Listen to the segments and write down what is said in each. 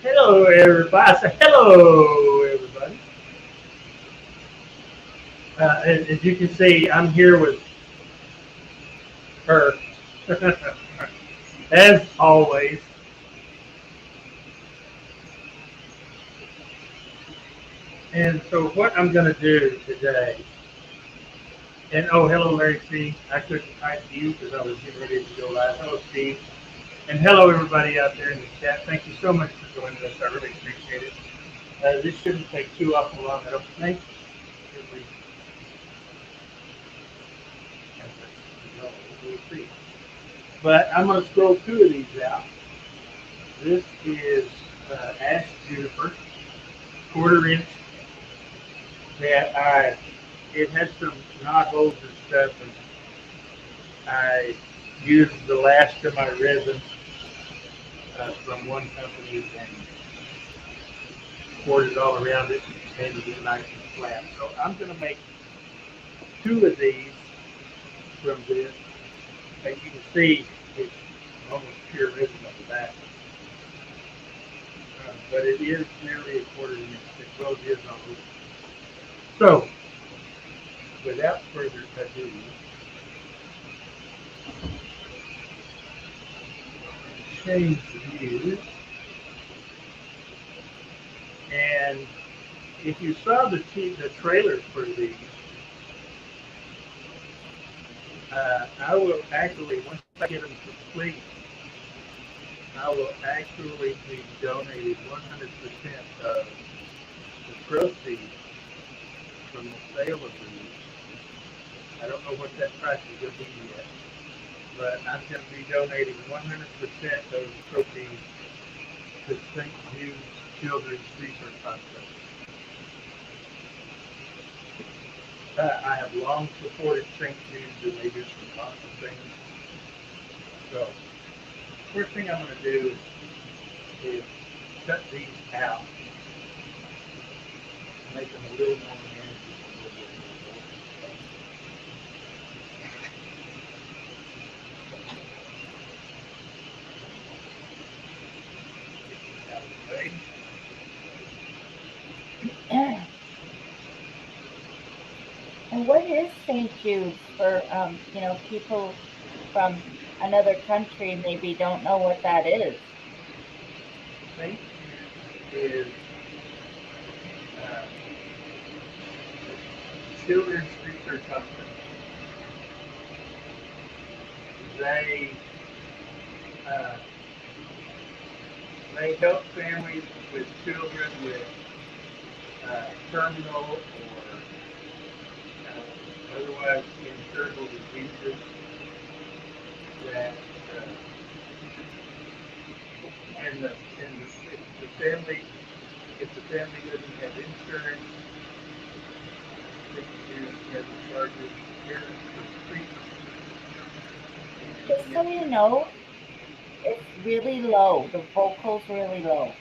Hello, everybody. I say hello, everybody. As you can see, I'm here with her, as always. And so, what I'm going to do today, and oh, hello, Larry C. I couldn't type you because I was getting ready to go live. Hello, Steve. And hello, everybody out there in the chat. Thank you so much for joining us. I really appreciate it. This shouldn't take too awful long, I don't think. We'll see. But I'm going to scroll two of these out. This is Ash Juniper, quarter inch. It has some knot holes and stuff, and I used the last of my resin from one company and poured it all around it and made it nice and flat. So I'm going to make two of these from this. As you can see, it's almost pure resin on the back. But it is nearly a quarter inch. It both is on it. So, without further ado, change the view. And if you saw the trailers for these, I will actually, once I get them complete, I will actually be donating 100% of the proceeds from the sale of these. I don't know what that price is going to be yet, but I'm going to be donating 100% of the proceeds to St. Jude's Children's Research Hospital. I have long supported St. Jude's, and they do some awesome things. So, first thing I'm going to do is cut these out, make them a little more manageable. And what is St. Jude's for, people from another country maybe don't know what that is? St. Jude's is Children's Research Hospital. They they help families with children with terminal or otherwise incurable diseases that and the family, if the family doesn't have insurance, has charges parents for treatment. Just so you know, it's really low. The vocal's really low.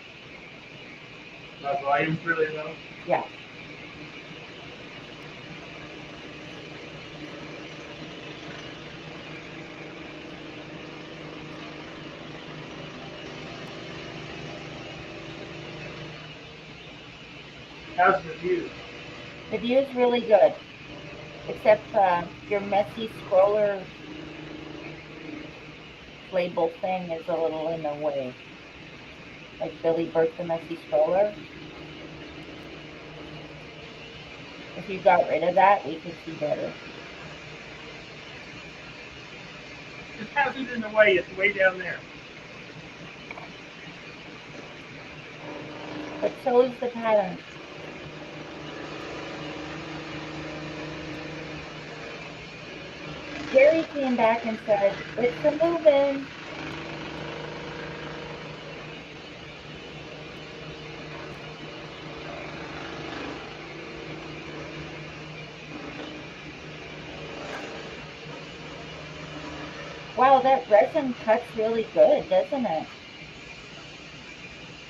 My volume's really low. Yeah. How's the view? The view is really good, except your messy scroller label thing is a little in the way. Like Billy Burke, the messy scroller. If you got rid of that, we could see better. Just how's it in the way? It's way down there. But so is the pattern. Jerry came back and said, "It's a moving." Wow, that resin cuts really good, doesn't it?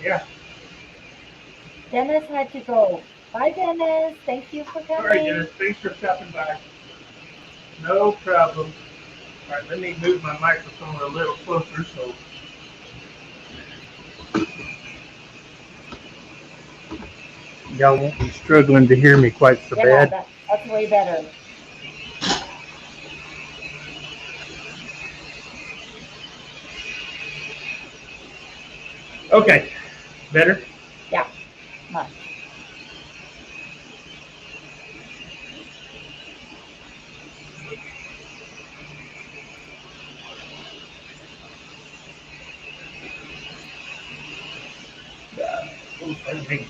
Yeah. Dennis had to go. Bye, Dennis. Thank you for coming. All right, Dennis. Thanks for stopping by. No problem. All right, let me move my microphone a little closer so y'all won't be struggling to hear me quite so Yeah, bad. that's way better. Okay, better? Yeah, much. Oh, pardon me.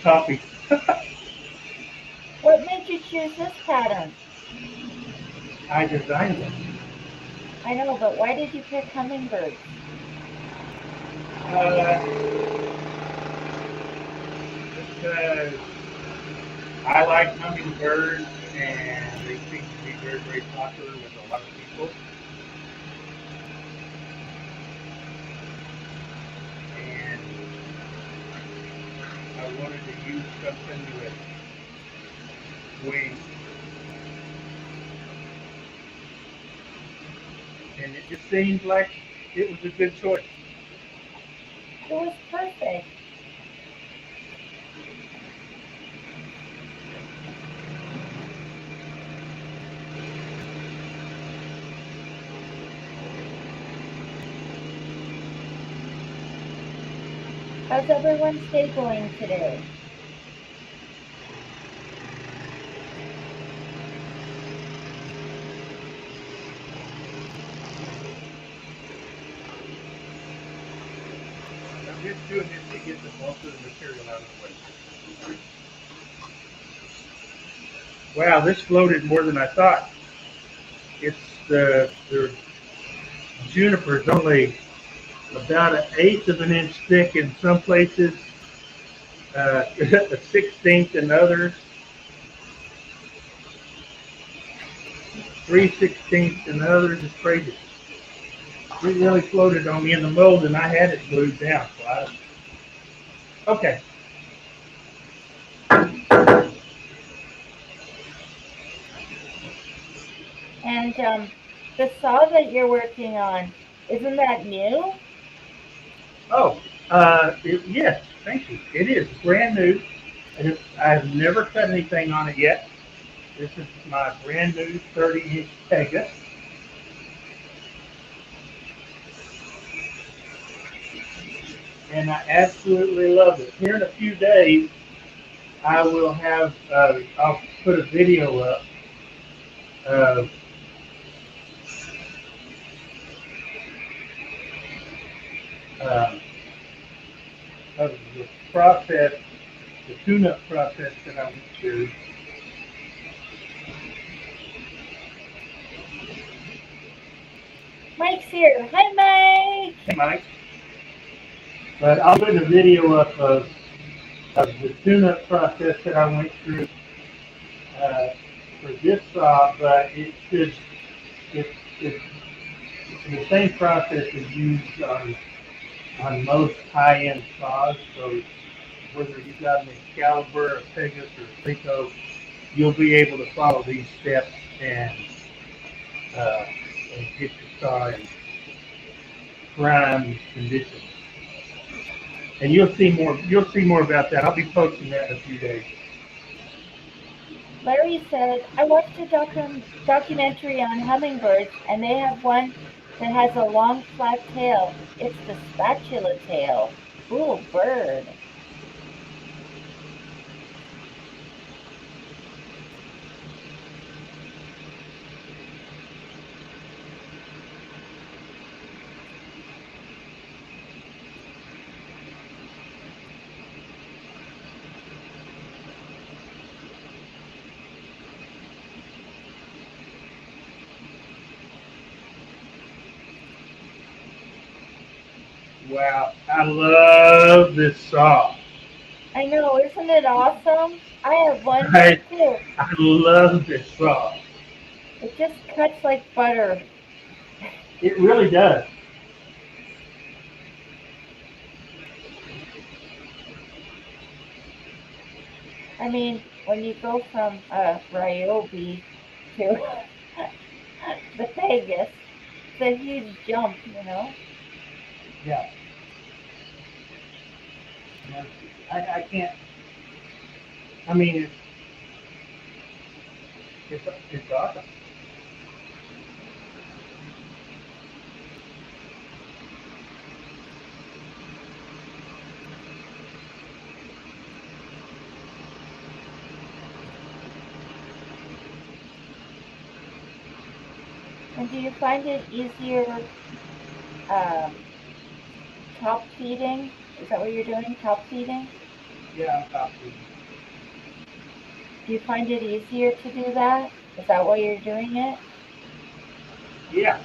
Coffee. What made you choose this pattern? I designed it. I know, but why did you pick hummingbirds? Because I like hummingbirds and they seem to be very, very popular with a lot of people. And I wanted to use something with wings. And it just seemed like it was a good choice. It was perfect. How's everyone's day going today? I'm just doing this to get the most of the material out of the way. Wow, this floated more than I thought. It's the juniper's only about an eighth of an inch thick in some places, a 16th in others, 3/16 in others. It's crazy. It really floated on me in the mold, and I had it glued down. Okay. And the saw that you're working on, isn't that new? Oh, yes, thank you. It is brand new. I've never cut anything on it yet. This is my brand new 30-inch Pega. And I absolutely love it. Here in a few days, I will have, I'll put a video up of, um, of the process, the tune-up process that I went through. Mike's here. Hi, Mike. Hey, Mike. But I'll put a video up of the tune-up process that I went through uh, for this saw, but it should, it's the same process is used on most high-end saws. So whether you've got an Excalibur, a Pegasus, or a Rico, you'll be able to follow these steps uh, and get your saw in prime condition. And you'll see more. You'll see more about that. I'll be posting that in a few days. Larry said, I watched a documentary on hummingbirds, and they have one that has a long flat tail. It's the spatula tail. Cool bird. Wow, I love this saw. I know, isn't it awesome? I have one here I too. I love this saw. It just cuts like butter. It really does. I mean, when you go from Ryobi to the Vegas, it's a huge jump, you know? Yeah. You know, I can't. I mean, it's awesome. And do you find it easier top feeding? Is that what you're doing? Top feeding? Yeah, I'm copying. Do you find it easier to do that? Is that why you're doing it? Yeah.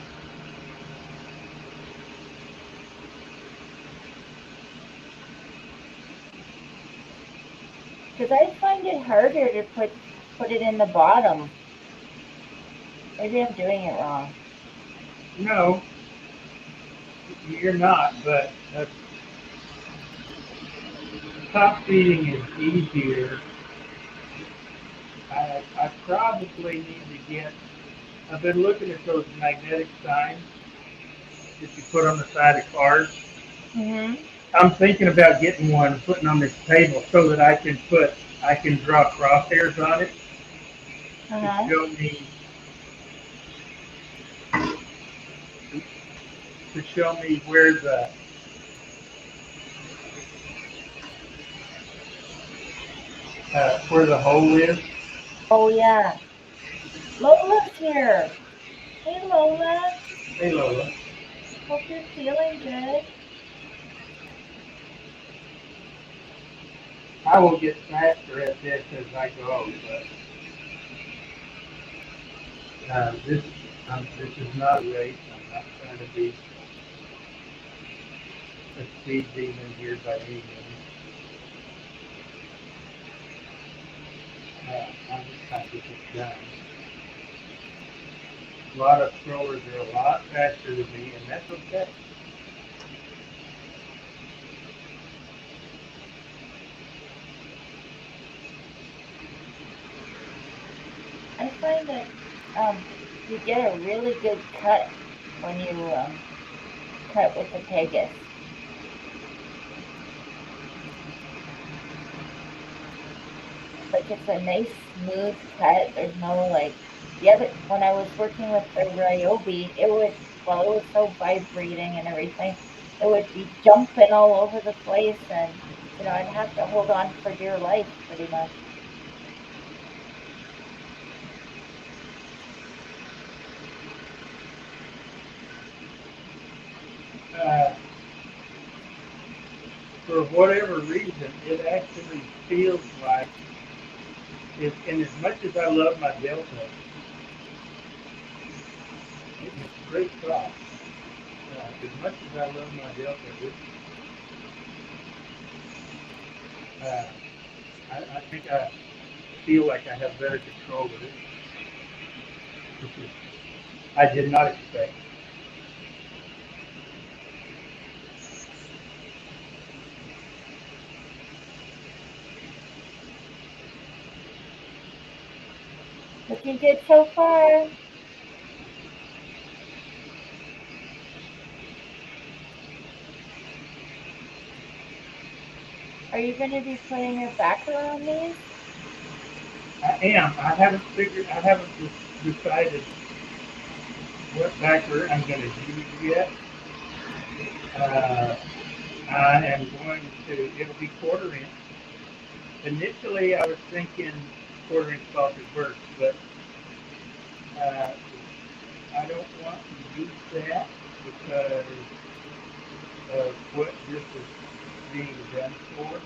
Because I find it harder to put it in the bottom. Maybe I'm doing it wrong. No, you're not, but top feeding is easier. I probably need to get. I've been looking at those magnetic signs that you put on the side of cars. Mm-hmm. I'm thinking about getting one, putting on this table so that I can draw crosshairs on it to Uh-huh. show me where the hole is. Oh, yeah. Lola's here. Hey, Lola. Hey Lola, Hope you're feeling good. I will get faster at this as I go, but this is not a race. I'm not trying to be a speed demon here by any means. I'm just trying to get this done. A lot of strollers are a lot faster than me, and that's okay. I find that you get a really good cut when you cut with the Pegasus. Like it's a nice smooth cut. There's no like when I was working with the Ryobi, it was so vibrating and everything. It would be jumping all over the place, and I'd have to hold on for dear life pretty much. Uh, for whatever reason, it actually feels like, and as much as I love my Delta, it's a great crop. As much as I love my Delta, uh, I think I feel like I have better control with it, which is I did not expect. Looking good so far. Are you going to be putting a backer on these? I am. I haven't decided what backer I'm going to use yet. I am going to. It'll be quarter inch. Initially, I was thinking quarter inch sausage burst, but uh, I don't want to use that because of what this is being done for.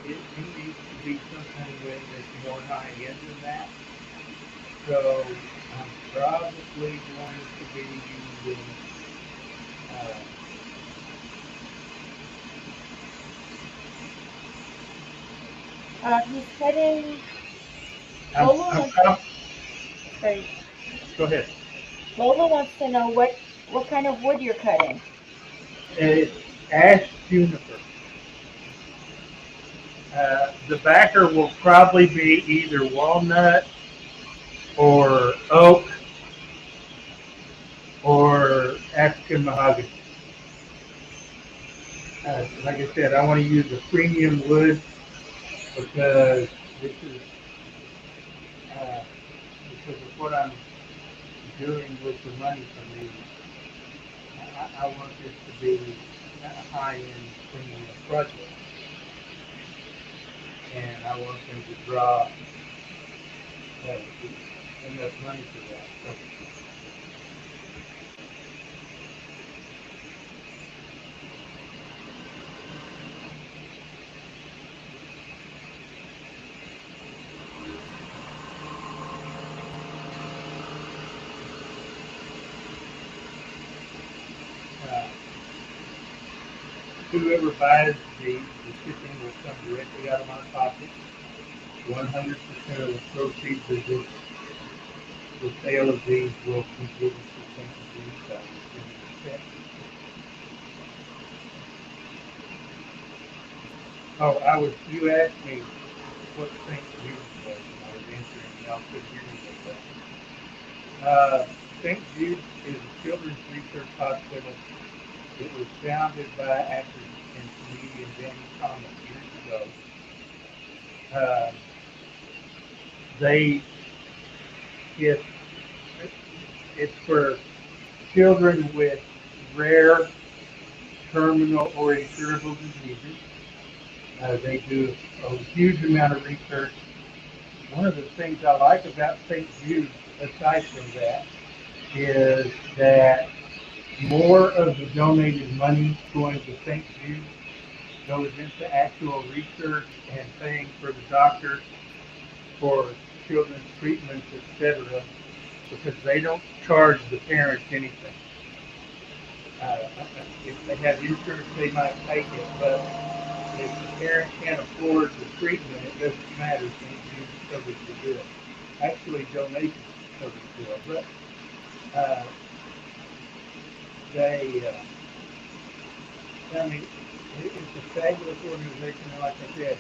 It needs to be something that's more high end than that. So I'm probably going to be using He's cutting. Sorry. Go ahead. Lola wants to know what kind of wood you're cutting. It's ash juniper. The backer will probably be either walnut or oak or African mahogany. like I said, I want to use a premium wood because this is uh, because of what I'm doing with the money for me. I want this to be a high-end premium project, and I want them to draw enough money for that. So, uh, whoever buys the shipping will come directly out of my pocket. 100% of the proceeds of the sale of these will be given to St. Jude's in respect. Oh, you asked me what St. Jude's was, and I was answering, and y'all couldn't hear me with that. St. Jude's is a children's research hospital. It was founded by actor and comedian Danny Thomas years ago. Uh, they, if it's for children with rare, terminal, or incurable diseases. They do a huge amount of research. One of the things I like about St. Jude, aside from that, is that more of the donated money going to St. Jude goes into actual research and paying for the doctors, for children's treatments, etc., because they don't charge the parents anything. If they have insurance, they might take it, but if the parent can't afford the treatment, it doesn't matter. St. Jude's covers the bill. Actually, donations cover the bill, but they, I mean, it's a fabulous organization, and like I said,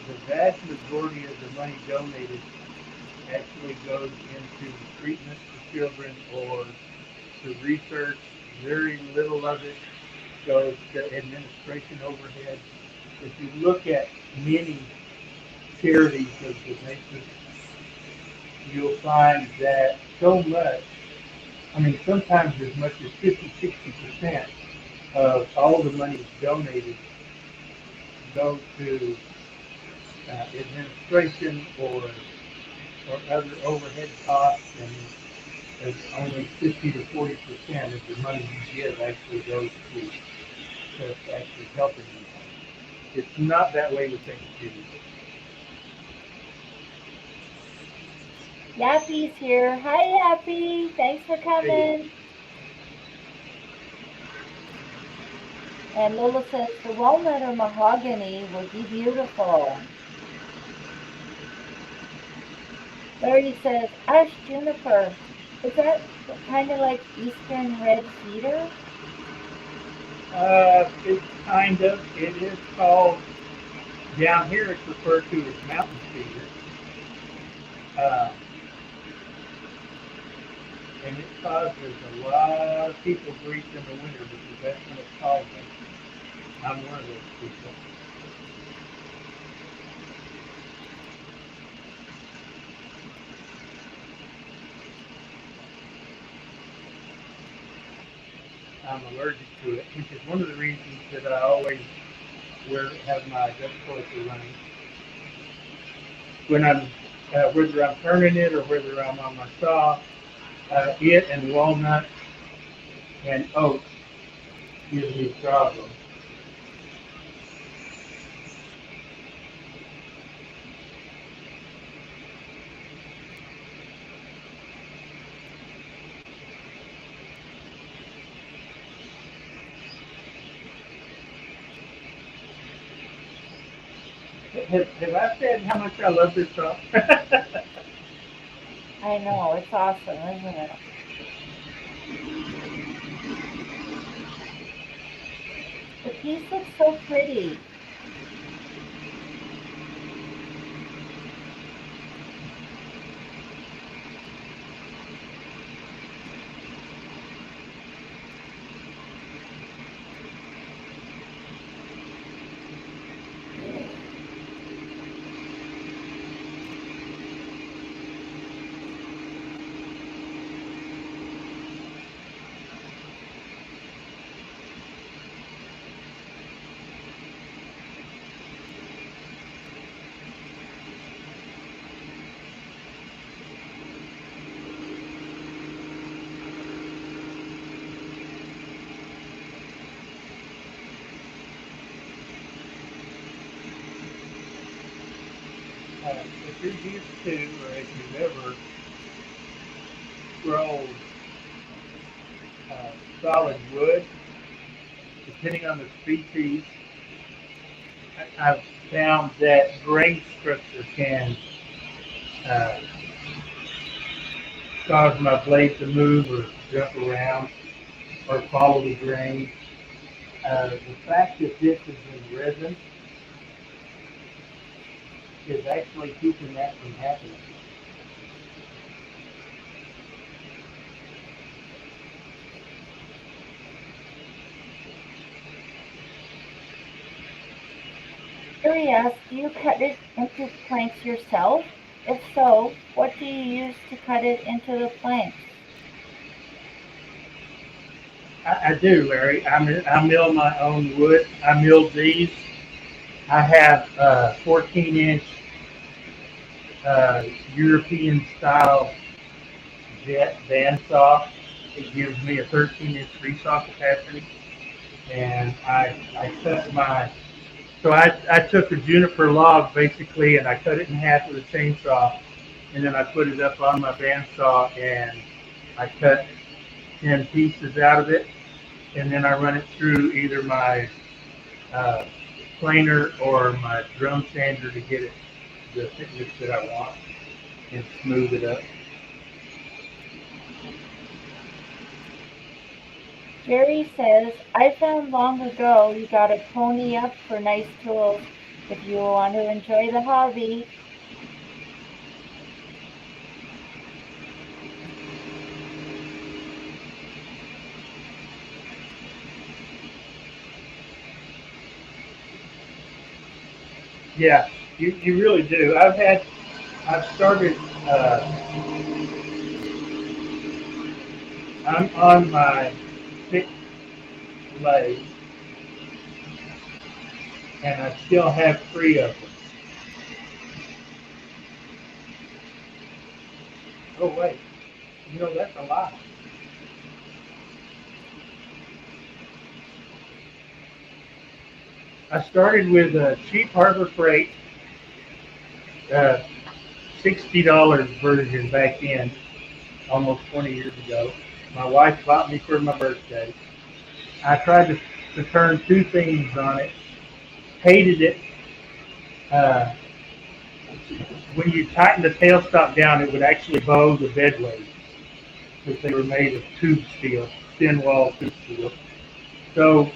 the vast majority of the money donated actually goes into treatment for children or to research. Very little of it goes to administration overhead. If you look at many charities of the nation, you'll find that so much, I mean, sometimes as much as 50, 60% of all the money donated go to administration or other overhead costs, and there's only 50 to 40% of the money you give actually goes to actually helping them. It's not that way with St. Jude. Yappy's here. Hi, Yappy. Thanks for coming. And Lola says the walnut or mahogany would be beautiful. Larry says ash juniper. Is that kind of like eastern red cedar? It's kind of. It is called, down here it's referred to as mountain cedar. And it causes a lot of people grief in the winter because that's when it's called. I'm one of those people. I'm allergic to it, which is one of the reasons that I always have my dust collector running. When I'm, whether I'm turning it or whether I'm on my saw, it and walnut and oak gives me problems. Have I said how much I love this song? I know, it's awesome, isn't it? The piece looks so pretty. if you're used to, or if you've ever grown solid wood, depending on the species, I've found that grain structure can uh, cause my blade to move or jump around or follow the grain. The fact that this is in resin is actually keeping that from happening. Jerry asked, do you cut it into planks yourself? If so, what do you use to cut it into the planks? I do, Larry. I mill my own wood. I milled these. I have 14-inch European style jet bandsaw. It gives me a 13-inch resaw capacity, and I cut my. So I took a juniper log basically, and I cut it in half with a chainsaw, and then I put it up on my bandsaw, and I cut 10 pieces out of it, and then I run it through either my uh, planer or my drum sander to get it the thickness that I want and smooth it up. Jerry says, I found long ago you gotta pony up for nice tools if you want to enjoy the hobby. Yeah, you really do. I've started, I'm on my sixth leg, and I still have 3 of them. Oh, wait, that's a lot. I started with a cheap Harbor Freight, uh, $60 version back then, almost 20 years ago. My wife bought me for my birthday. I tried to turn 2 things on it, hated it. Uh, when you tighten the tailstop down, it would actually bow the bed legs because they were made of tube steel, thin wall tube steel. So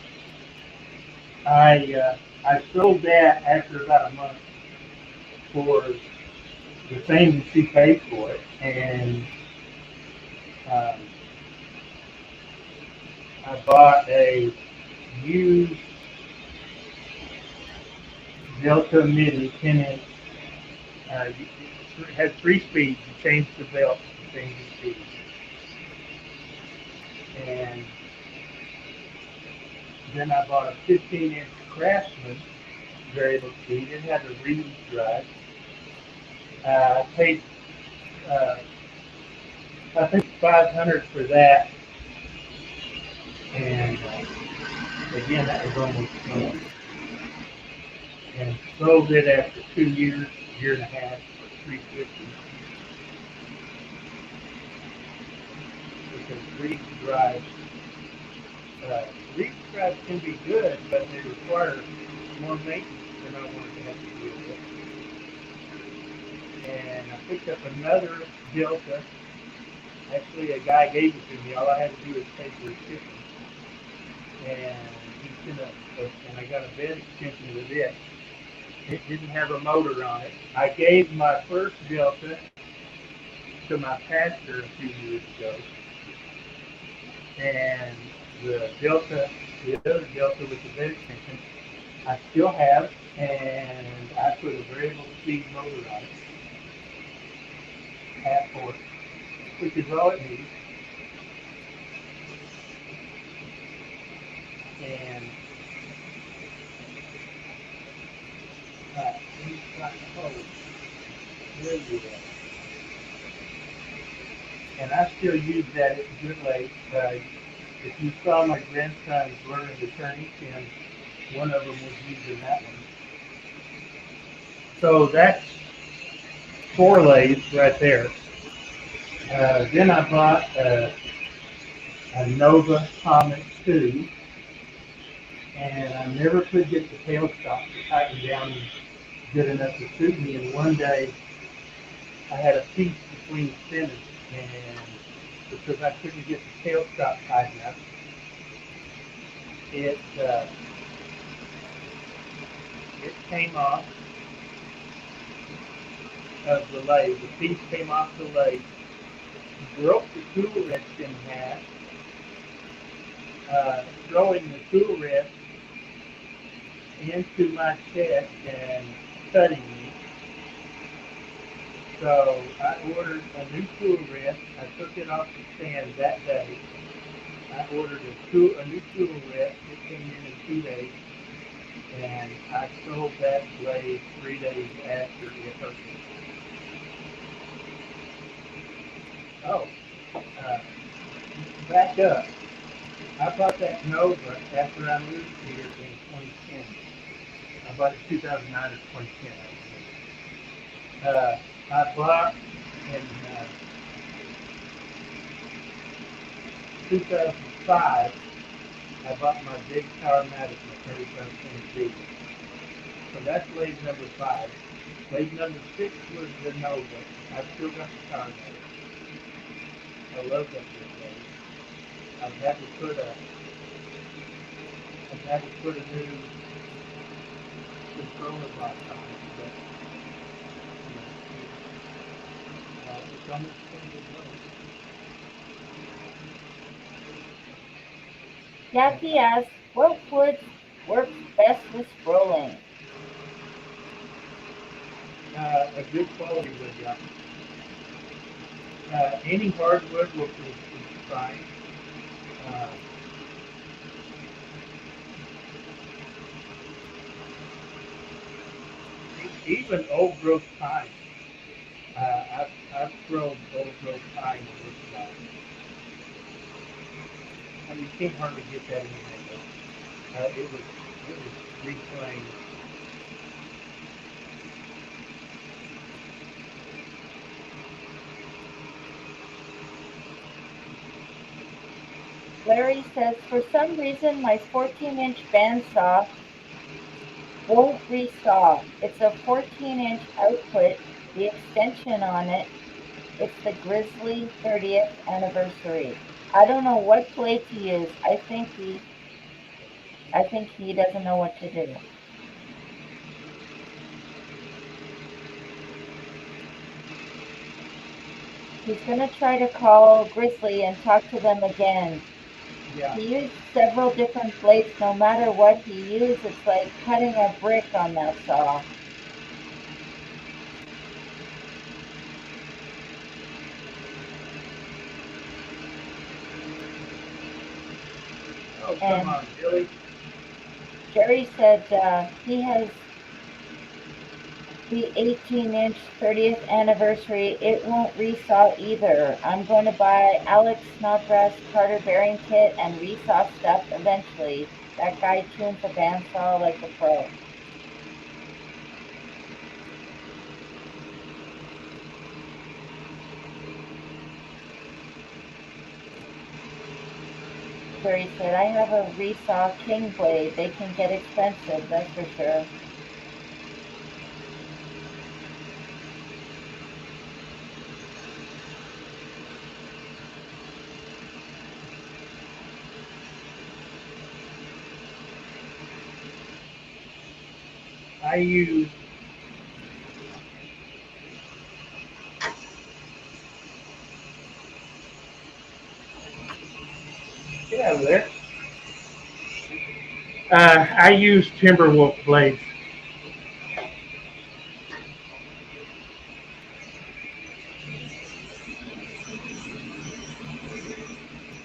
I sold that after about a month for the same that she paid for it, and um, I bought a used Delta Mini 10-inch. It had 3 speeds. You change the belt to change the speed. And then I bought a 15-inch Craftsman variable speed. It had a reed drive. I paid, uh, I think, $500 for that. And again, that was almost gone. And sold it after 2 years, year and a half, for $350. Because reed drives can be good, but they require more maintenance than I wanted to have to deal with. And I picked up another Delta. Actually, a guy gave it to me. All I had to do was pay for shipping. And he sent and I got a bed extension with it. It didn't have a motor on it. I gave my first Delta to my pastor a few years ago. And the other Delta with the bed extension, I still have, and I put a variable speed motor on it, half horse, which is all it needs. And and I still use that at Good Lake. If you saw my grandsons learning to turn each end, one of them was using that one. So that's 4 lathes right there. Then I bought a Nova Comet 2, and I never could get the tailstock to tighten down good enough to suit me. And one day I had a piece between centers, and because I couldn't get the tailstock tight enough, it it came off of the lathe. The piece came off the lathe, broke the tool wrench in half, throwing the tool wrench into my chest and cutting me. So I ordered a new tool wrench. I took it off the stand that day. I ordered a new tool wrench. It came in 2 days. And I sold that blade 3 days after it hurt me. Oh, uh, back up. I bought that Nova after I moved here in 2010. I bought it 2009 or 2010. I bought in 2005. I bought my big Powermatic, my 3720B. So that's lathe number 5. Lathe number 6 was the Nova. I've still got the Powermatic. I love that big lathe. I've had to put a new controller box on it, but it's on its way to go. Jackie asks, what wood works best with scrolling? A good quality wood, yeah. Any hardwood will be fine. Uh, Even old growth pine. I've grown old growth pine in this job. I mean, you can't hardly get that anymore. It was reclaimed. Larry says, for some reason my 14-inch bandsaw won't resaw. It's a 14-inch output. The extension on it, it's the Grizzly 30th anniversary. I don't know what blade to use. I think he doesn't know what to do. He's gonna try to call Grizzly and talk to them again. Yeah. He used several different blades. No matter what he used, it's like cutting a brick on that saw. Oh, come on, Billy. Jerry said he has the 18-inch 30th anniversary. It won't resaw either. I'm going to buy Alex Snodgrass Carter bearing kit and resaw stuff eventually. That guy tunes a bandsaw like a pro. Jerry said, I have a resaw king blade. They can get expensive, that's for sure. I use get out of there. I use Timberwolf blades.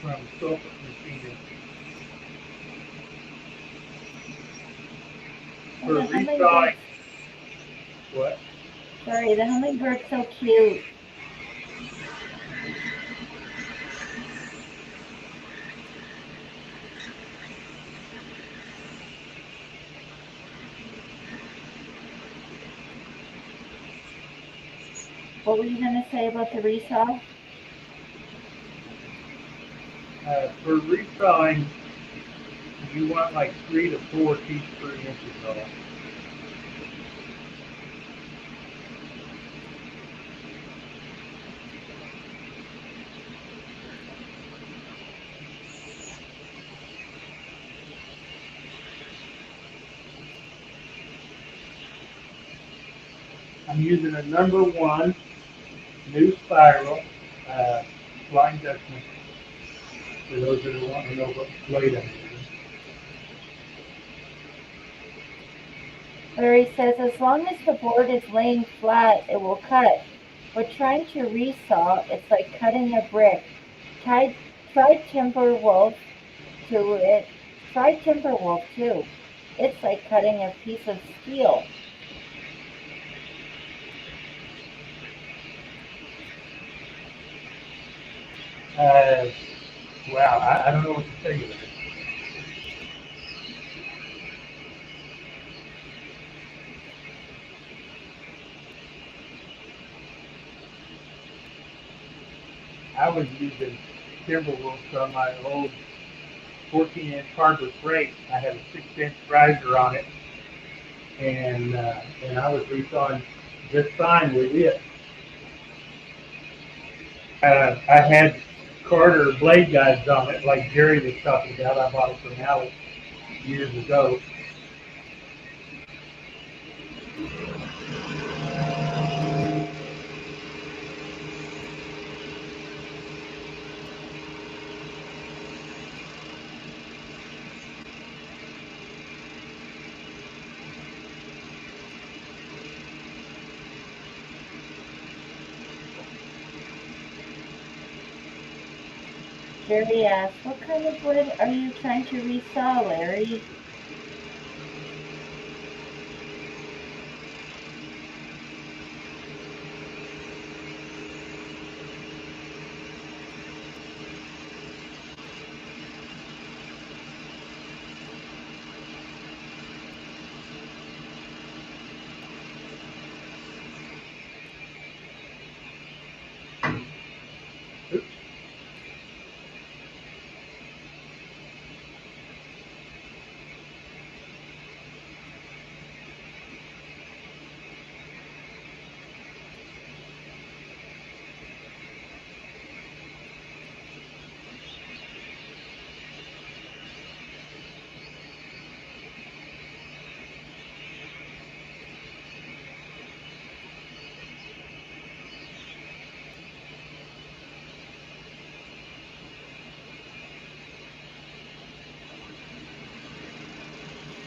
From Sulphur Machine. For resawing. What? Sorry, the hummingbird's so cute. What were you going to say about the Resell? For resawing, you want like 3 to 4 teeth per inch is all. I'm using a number 1 new spiral flying Dutchman for those that are wanting to know what blade I'm using. Larry says, as long as the board is laying flat, it will cut. But trying to resaw, it's like cutting a brick. Try Timberwolf to it. Try Timberwolf too. It's like cutting a piece of steel. Wow, I don't know what to tell you there. I was using Timberwolves on my old 14-inch Harbor Freight. I had a 6-inch riser on it, and I was resawing just fine with it. I had Carter blade guides on it, like Jerry was talking about. I bought it from Alex years ago. Jerry asks, what kind of wood are you trying to resaw, Larry?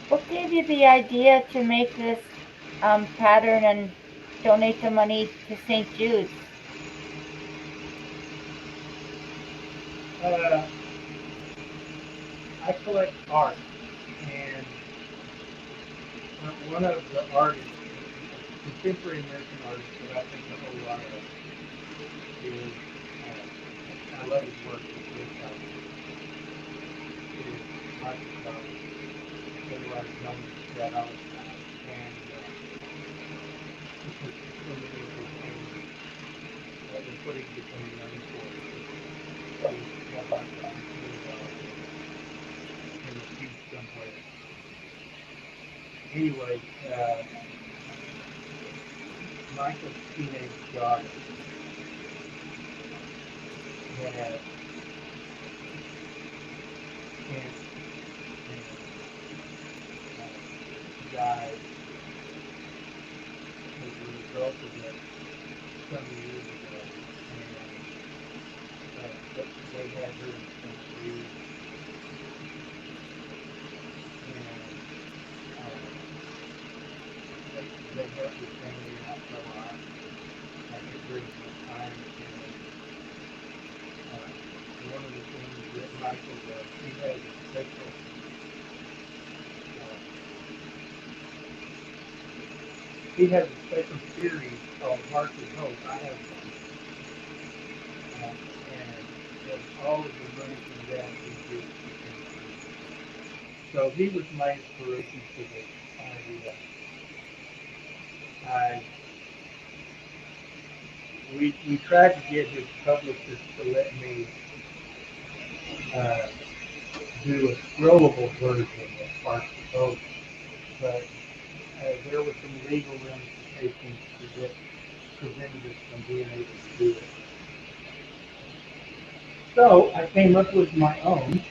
What gave you the idea to make this pattern and donate the money to St. Jude's? I collect art, and one of the artists, contemporary American artists that I think a whole lot of is, I love his work. It's really talented. It is Michael Goddard, otherwise known as Goddard, and this is some of the things that they're putting between the for in the feed somewhere. Anyway, Michael's teenage daughter had cancer and died as a result of it some years ago. And but they had her in St. Jude, and they helped his family out a lot after during the time. And one of the things that Michael does, he has a special series called Heart and Hope. I have one. And all of the money from that is given to St. So he was my inspiration for this idea. I we tried to get his publicist to let me do a scrollable version of Parts of Hope, but there were some legal ramifications that prevented us from being able to do it. So I came up with my own.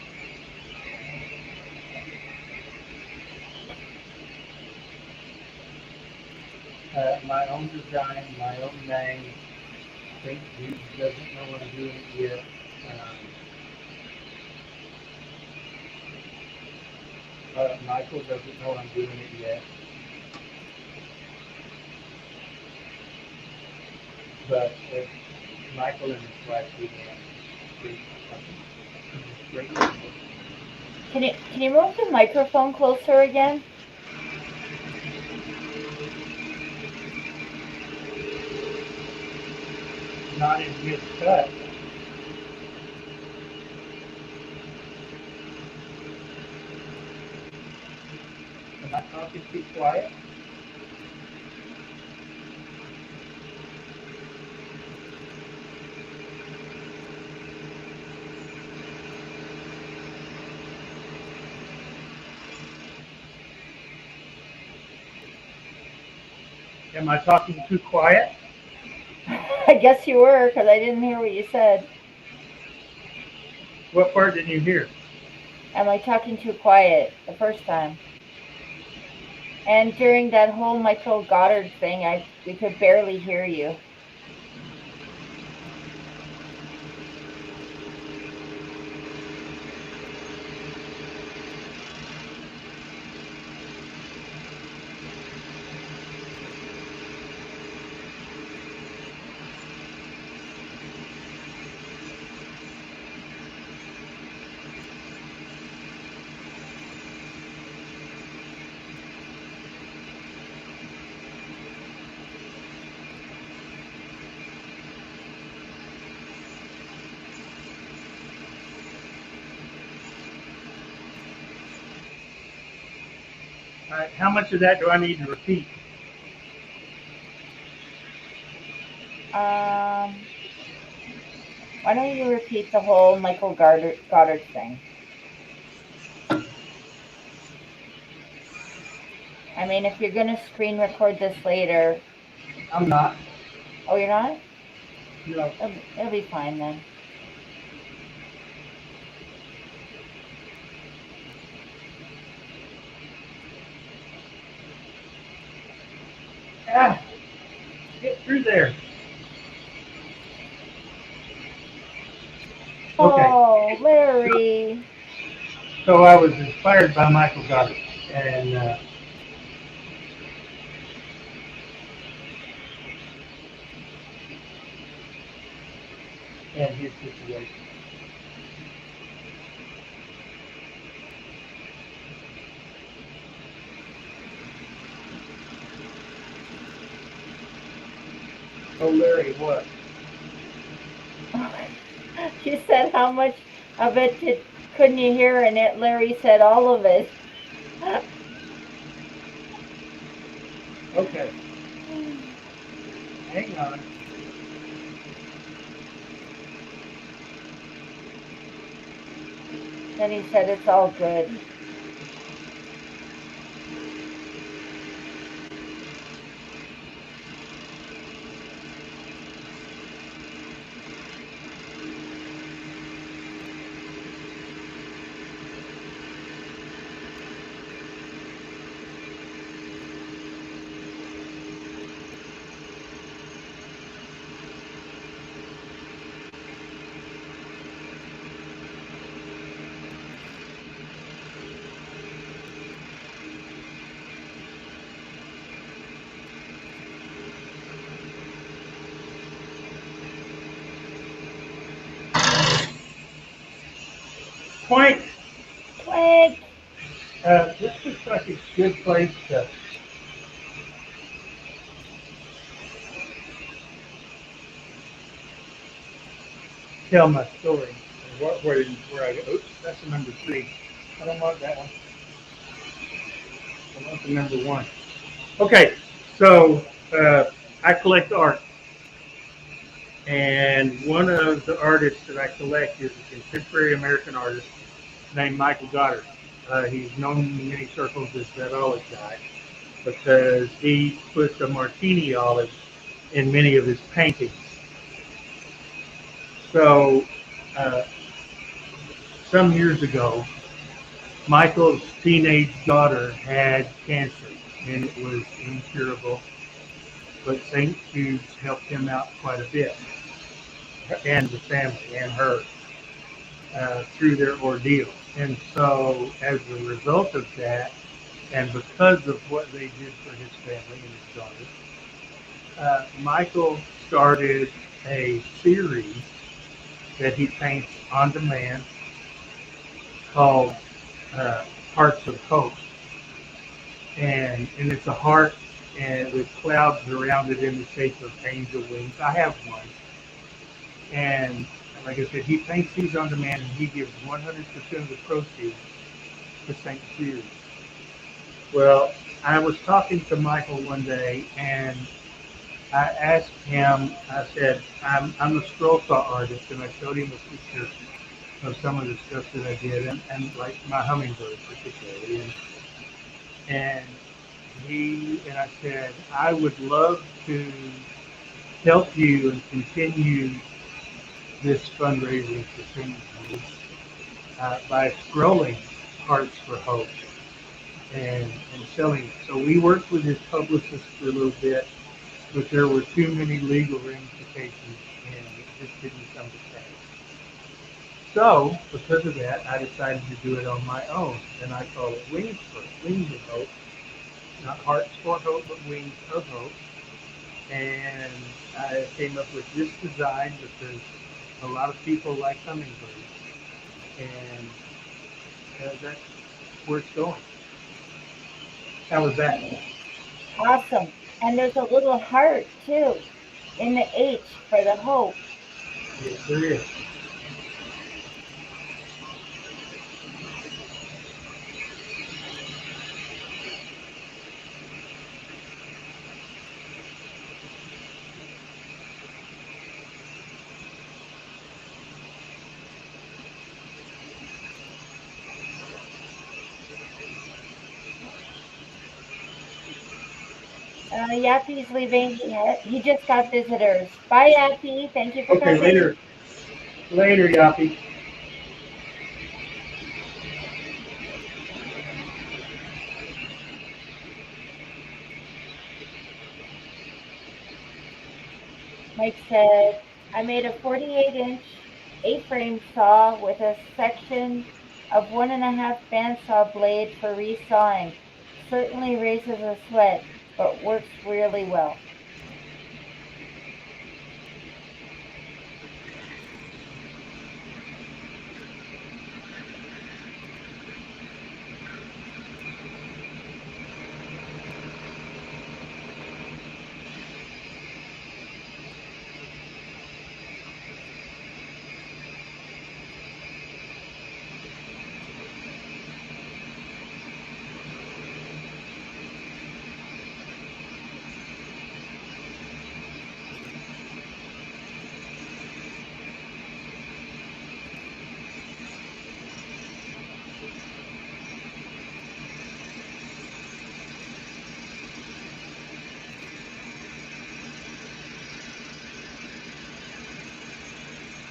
My own design, my own name. I think he doesn't know I'm doing it yet. Michael doesn't know I'm doing it yet. But Michael and his wife do great people. Can you move the microphone closer again? Not in his cut. Am I talking too quiet? Am I talking too quiet? I guess you were, because I didn't hear what you said. What part didn't you hear? Am I talking too quiet the first time? And during that whole Michael Goddard thing, we could barely hear you. All right, how much of that do I need to repeat? Why don't you repeat the whole Michael Goddard thing? I mean, if you're going to screen record this later. I'm not. Oh, you're not? No. It'll be fine then. Ah, get through there. Okay. Oh, Larry. So I was inspired by Michael Goddard and his situation. Oh, Larry, what? You said how much of it couldn't you hear? And Larry said all of it. Okay. Hang on. Then he said it's all good. Point. Twig. This looks like a good place to tell my story. Where I go. Oops, that's the number 3. I don't want that one. I want the number 1. Okay, so I collect art. And one of the artists that I collect is a contemporary American artist named Michael Goddard. He's known in many circles as that olive guy because he puts a martini olive in many of his paintings. So, uh, some years ago, Michael's teenage daughter had cancer and it was incurable, but St. Jude's helped him out quite a bit, and the family and her through their ordeal. And so, as a result of that, and because of what they did for his family and his daughter, Michael started a series that he paints on demand called Hearts of Hope. And it's a heart and with clouds around it in the shape of angel wings. I have one. And like I said, he paints these on demand and he gives 100% of the proceeds to St. Jude. Well, I was talking to Michael one day and I asked him, I said, I'm a scroll saw artist, and I showed him a picture of some of the stuff that I did, and like my hummingbird particularly. And I said, I would love to help you and continue this fundraising for St. Jude by scrolling Hearts for Hope and selling it. So we worked with his publicist for a little bit, but there were too many legal ramifications and it just didn't come to pass. So, because of that, I decided to do it on my own, and I call it Wings of Hope. Not Hearts for Hope, but Wings of Hope. And I came up with this design because a lot of people like hummingbirds, and that's where it's going. How was that? Awesome. And there's a little heart too in the H for the hope. Yes, there is. Yappy's leaving. He just got visitors. Bye, Yappy. Thank you for Okay, coming. later, Yappy. Mike said, I made a 48-inch A-frame saw with a section of 1.5 bandsaw blade for resawing. Certainly raises a sweat, but works really well.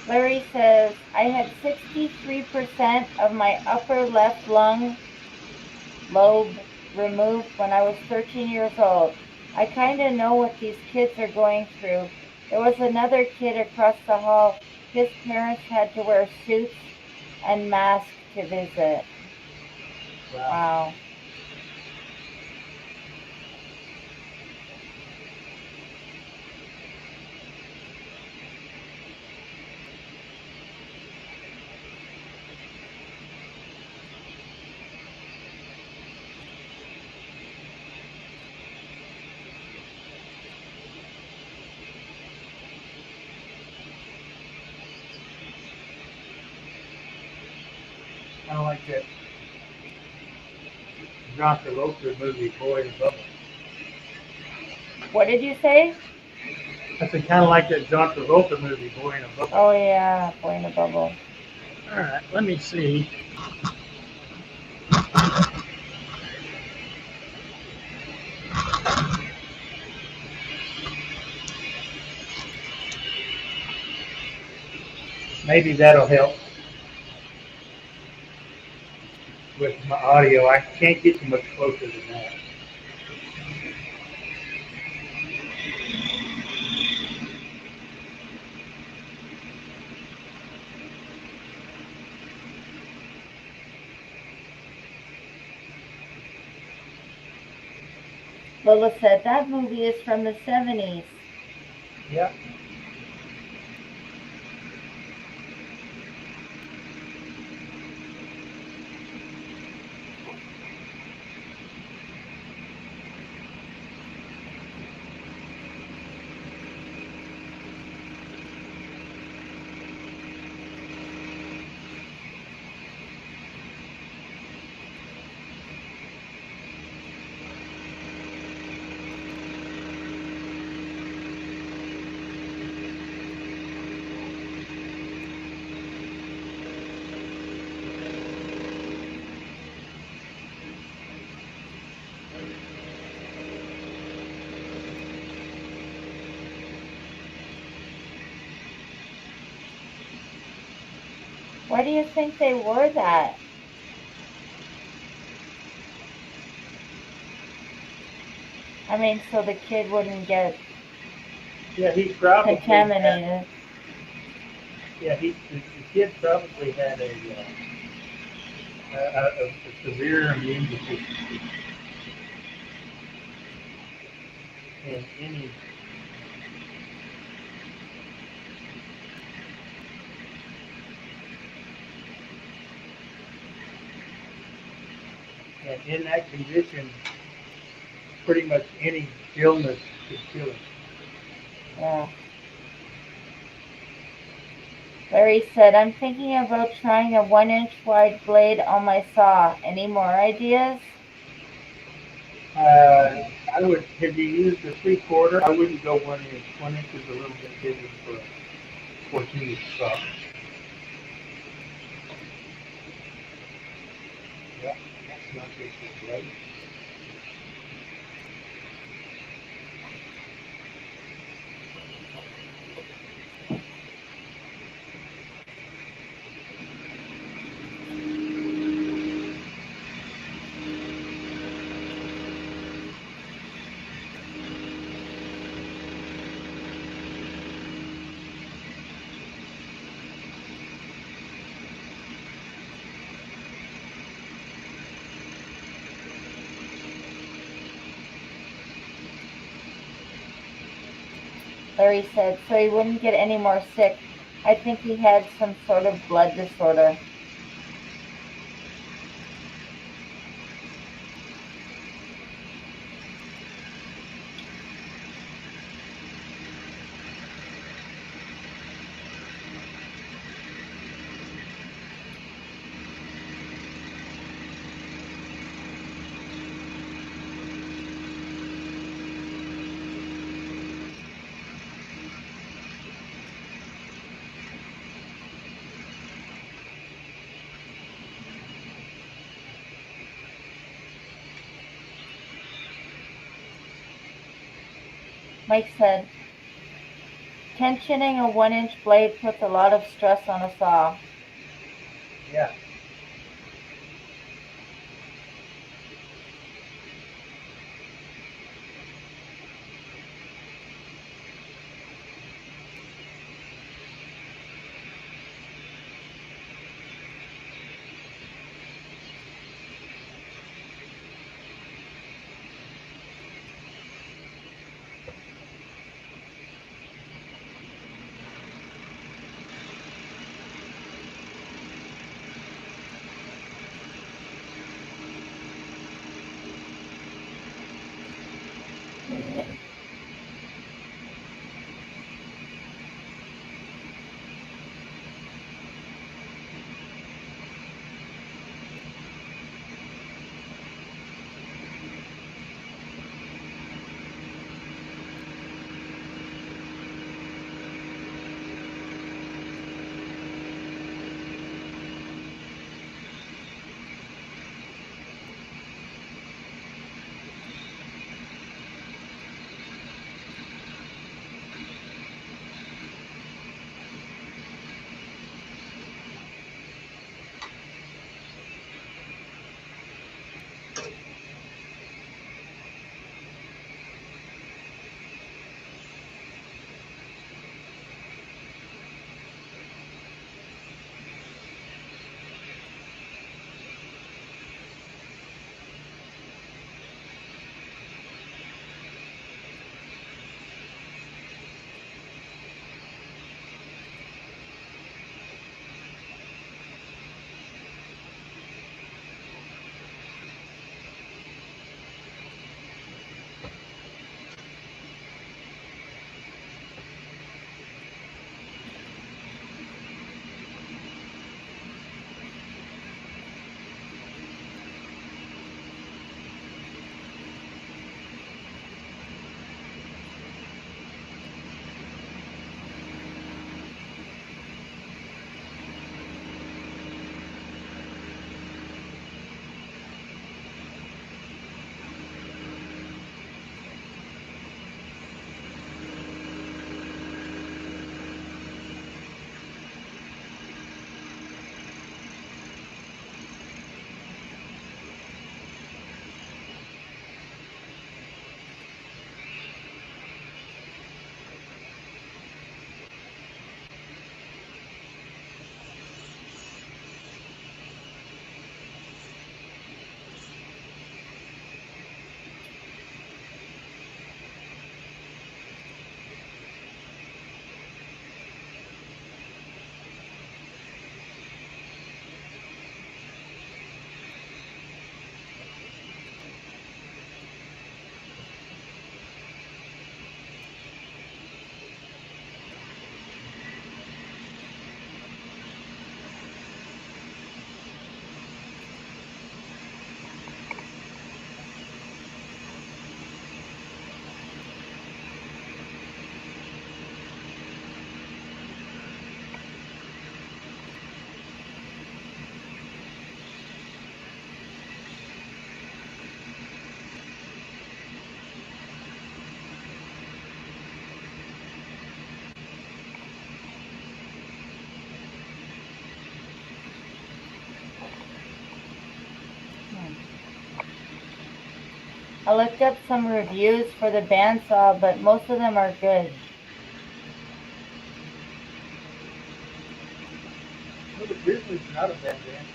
Larry says, I had 63% of my upper left lung lobe removed when I was 13 years old. I kind of know what these kids are going through. There was another kid across the hall. His parents had to wear suits and masks to visit. Wow. Kind of like that John Travolta movie, Boy in the Bubble. What did you say? That's kind of like that John Travolta movie, Boy in a Bubble. Oh yeah, Boy in a Bubble. All right, let me see. Maybe that'll help with my audio. I can't get too much closer than that. Lola said that movie is from the 70s. Yeah. Why do you think they wore that? I mean, so the kid wouldn't get He probably contaminated. had, the kid probably had a severe immune deficiency. And in that condition, pretty much any illness could kill him. Yeah. Larry said, I'm thinking about trying a 1-inch wide blade on my saw. Any more ideas? I would, have you used a 3/4? I wouldn't go 1 inch. 1 inch is a little bit bigger for a 14 saw. Yeah, that's not just a blade. Larry said, so he wouldn't get any more sick. I think he had some sort of blood disorder. Mike said, tensioning a 1-inch blade puts a lot of stress on a saw. Yeah. I looked up some reviews for the bandsaw, but most of them are good. Well, the Grizzly's not a bad band.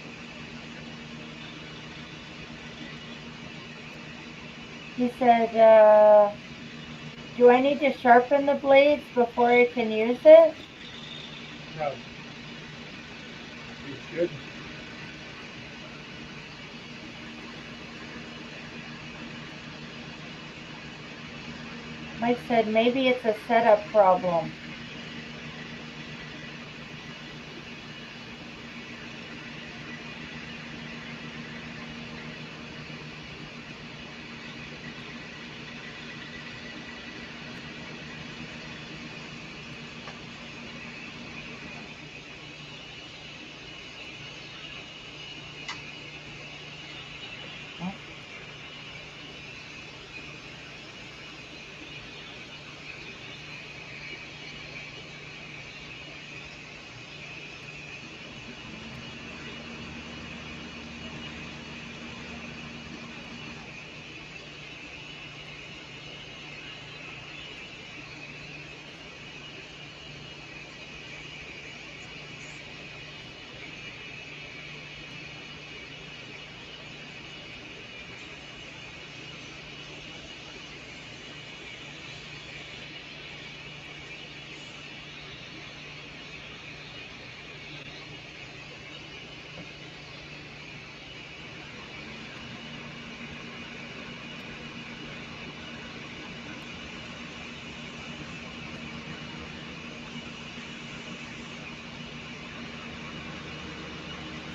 He said, do I need to sharpen the blades before I can use it? No. You shouldn't. Mike said, maybe it's a setup problem.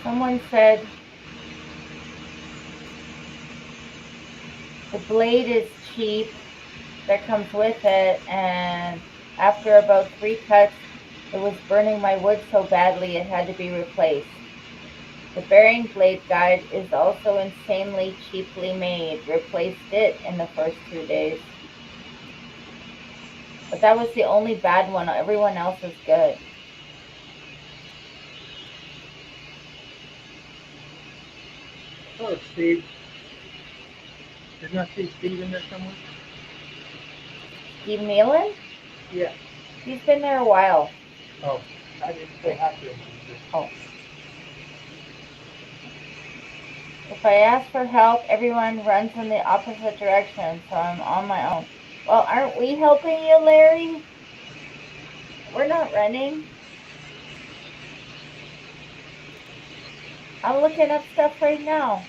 Someone said the blade is cheap that comes with it, and after about 3 cuts, it was burning my wood so badly it had to be replaced. The bearing blade guide is also insanely cheaply made. Replaced it in the first 2 days. But that was the only bad one. Everyone else is good. Oh, Steve. Didn't I see Steve in there somewhere? Steve Nealon? Yeah. He's been there a while. Oh, I didn't say hi to him. Oh. If I ask for help, everyone runs in the opposite direction, so I'm on my own. Well, aren't we helping you, Larry? We're not running. I'm looking up stuff right now.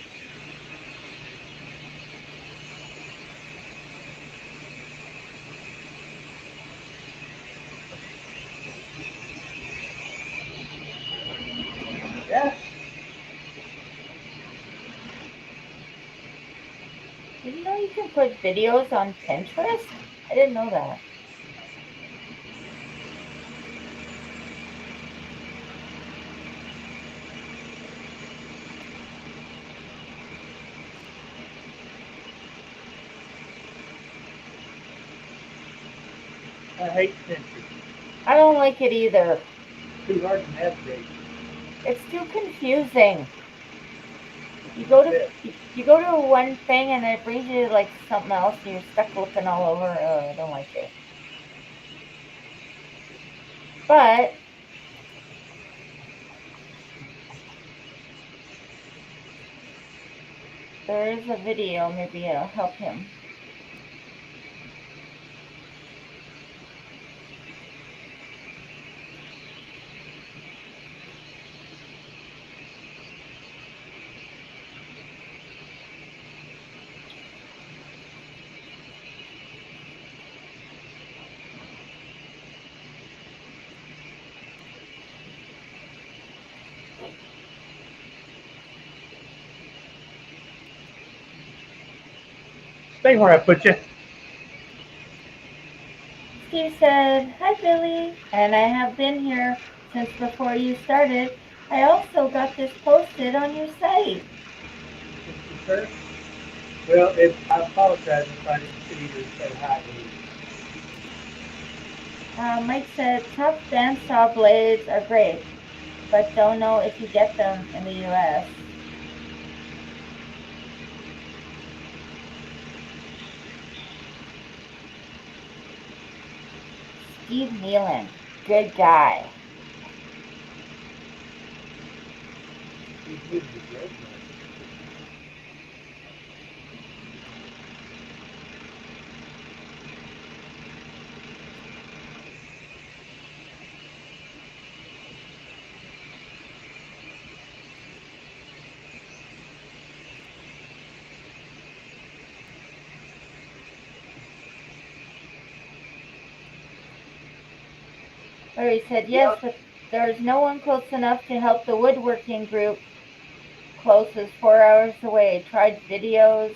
Yeah. Did you know you can put videos on Pinterest? I didn't know that. I hate Pinterest. I don't like it either. Too hard to navigate. It's too confusing. You go to one thing and it brings you to like something else and you're stuck looking all over. I don't like it. But there is a video, maybe it'll help him. Stay where I put you. Steve said, "Hi Billy, and I have been here since before you started. I also got this posted on your site." Sir? Well, I apologize if I didn't see you say hi to you. Mike said, "Tough bandsaw blades are great, but don't know if you get them in the U.S." Steve Nealon. Good guy. He's good with the red one. Larry said, yes, but there's no one close enough to help the woodworking group. Closest 4 hours away. Tried videos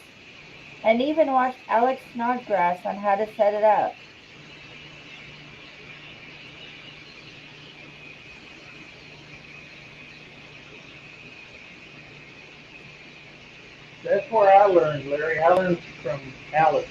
and even watched Alex Snodgrass on how to set it up. That's where I learned, Larry. I learned from Alex.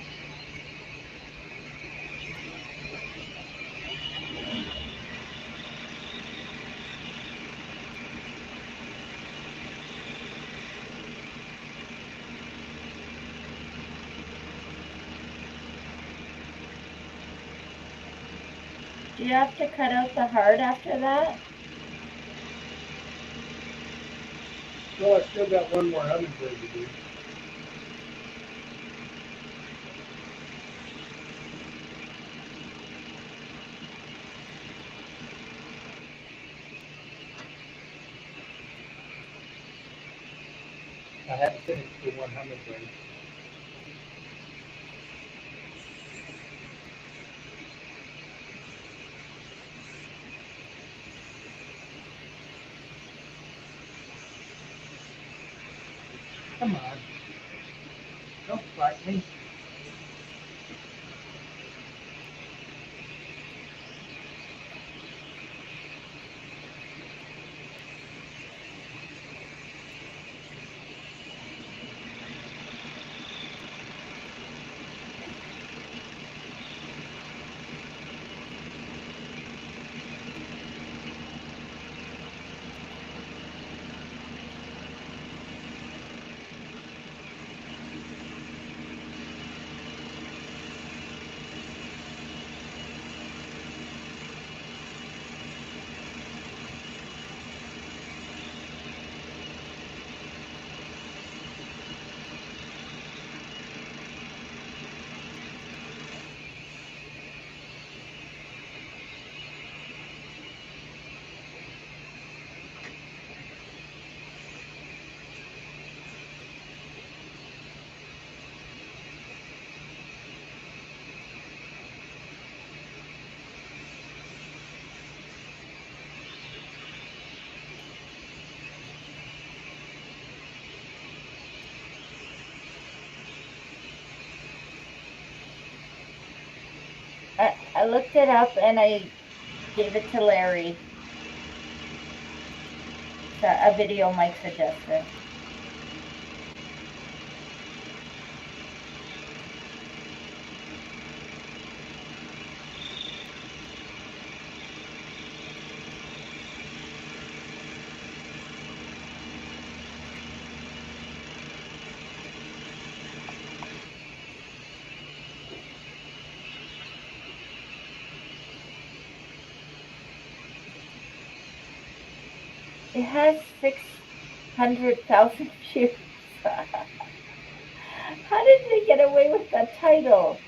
Do you have to cut out the heart after that? Well, I still got one more hummingbird to do. I haven't finished the one hummingbird. Come on. Don't fight me. I looked it up and I gave it to Larry. It's a video Mike suggested. It has 600,000 views. How did they get away with that title?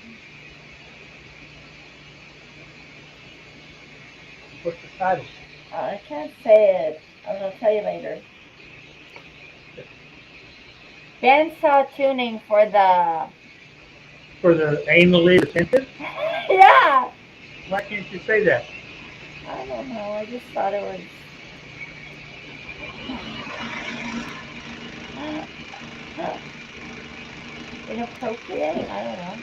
What's the title? I can't say it. I'll tell you later. Bandsaw tuning for the... For the anally retentive? Yeah! Why can't you say that? I don't know. I just thought it was... inappropriate? I don't know.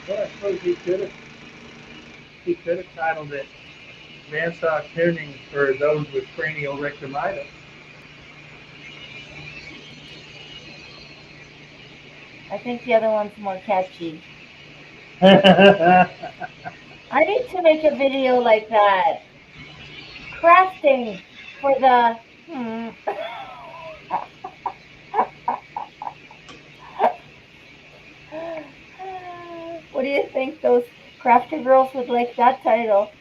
Well, I suppose he could have titled it bandsaw tuning for those with cranial rectimitis. I think the other one's more catchy. I I need to make a video like that. Crafting for the What do you think? Those crafter girls would like that title.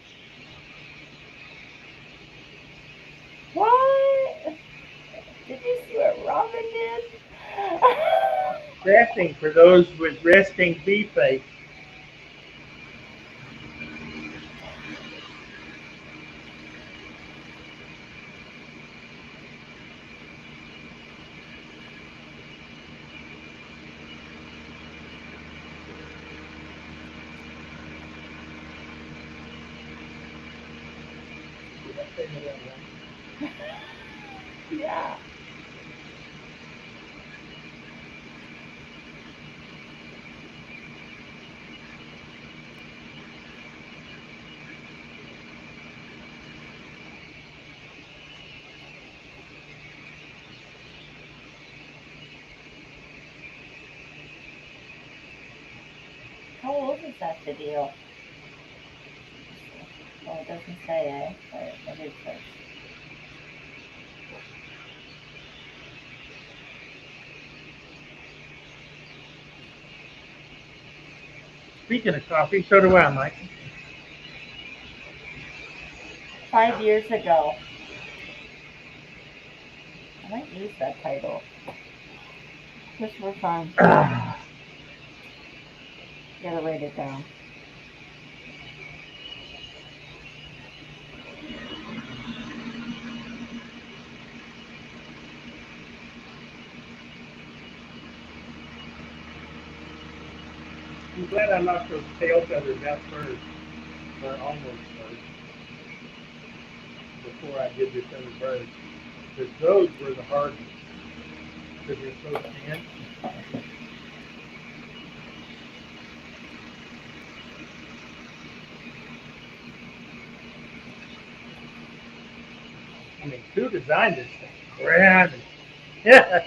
What? Did you see what Robin did? Crafting for those with resting bee face. Yeah. How old is that video? Well, it doesn't say, but I did search. Speaking of coffee, so do I, Mike. 5 years ago. I might use that title. Just for fun. Gotta write it down. I'm glad I knocked those tail feathers out first, or almost first, before I did this other bird. Because those were the hardest, because they're so thin. I mean, who designed this thing? Grand. Yeah.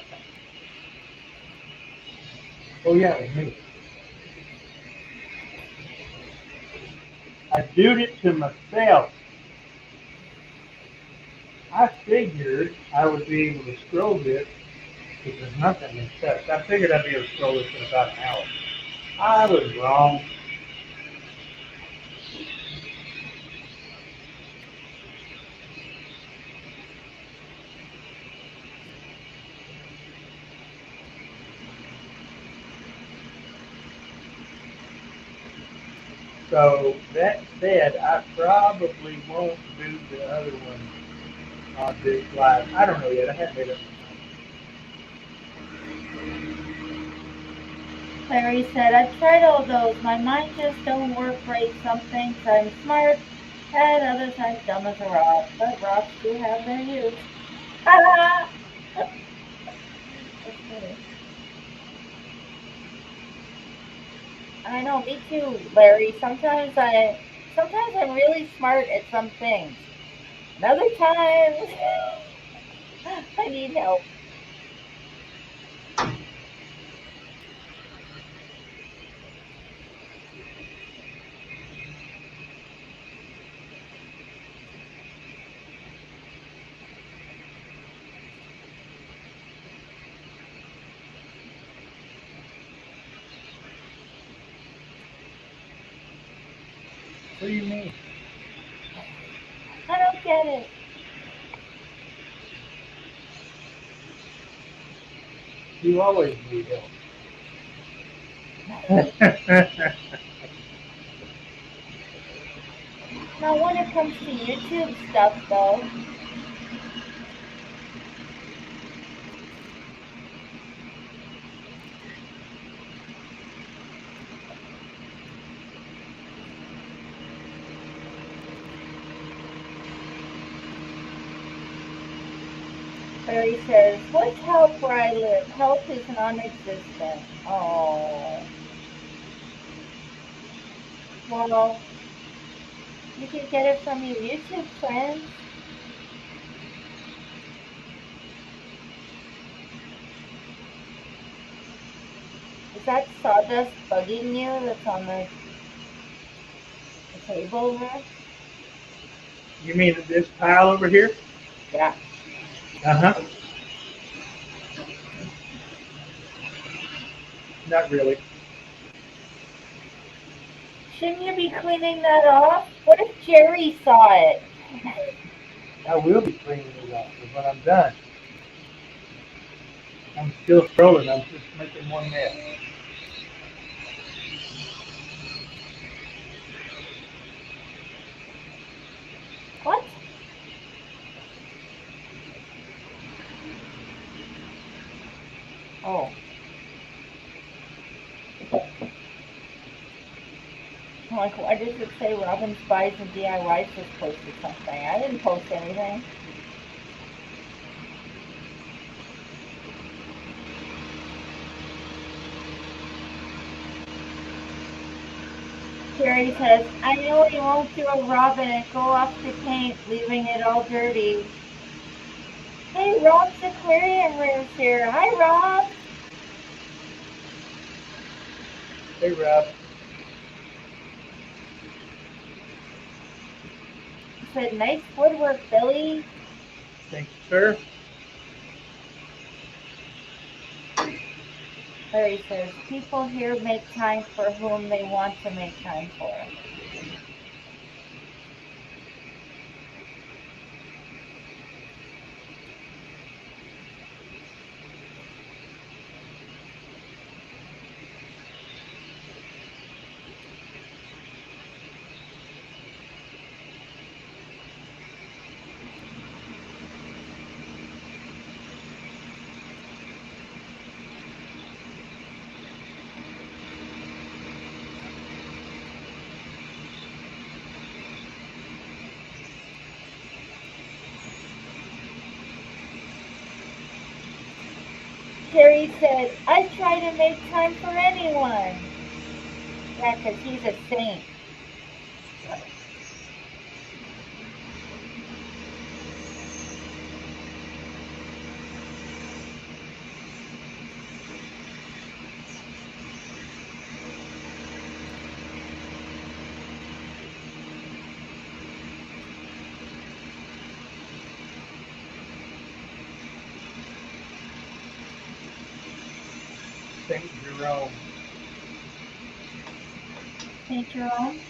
Oh yeah, it was me. I did it to myself. I figured I would be able to scroll this because there's nothing in steps. I figured I'd be able to scroll this in about an hour. I was wrong. So that said, I probably won't do the other one on this live. I don't know yet. I haven't made up my mind. Larry said, I've tried all those. My mind just don't work right. Some things I'm smart at, others I'm dumb as a rock. But rocks do have their use. That's funny. I know, me too, Larry. Sometimes I'm really smart at some things. And other times I need help. What do you mean? I don't get it. You always need help. Now, when it comes to YouTube stuff, though, Barry says, what's help where I live? Help is non-existent. Oh. Well, you can get it from your YouTube friends. Is that sawdust bugging you that's on the table there? You mean this pile over here? Yeah. Uh-huh. Not really. Shouldn't you be cleaning that off? What if Jerry saw it? I will be cleaning it off when I'm done. I'm still scrolling. I'm just making one mess. What? Oh. I'm like, why does it say Robin Spies and DIYs just posted something? I didn't post anything. Jerry says, I know you won't do a Robin and go off to paint, leaving it all dirty. Hey, Rob's Aquarium Room's here. Hi, Rob. Hey, Rob. He said, nice woodwork, Billy. Thank you, sir. Larry says, people here make time for whom they want to make time for. Jerry said, I try to make time for anyone. Yeah, because he's a saint. St. Jerome. St. Jerome?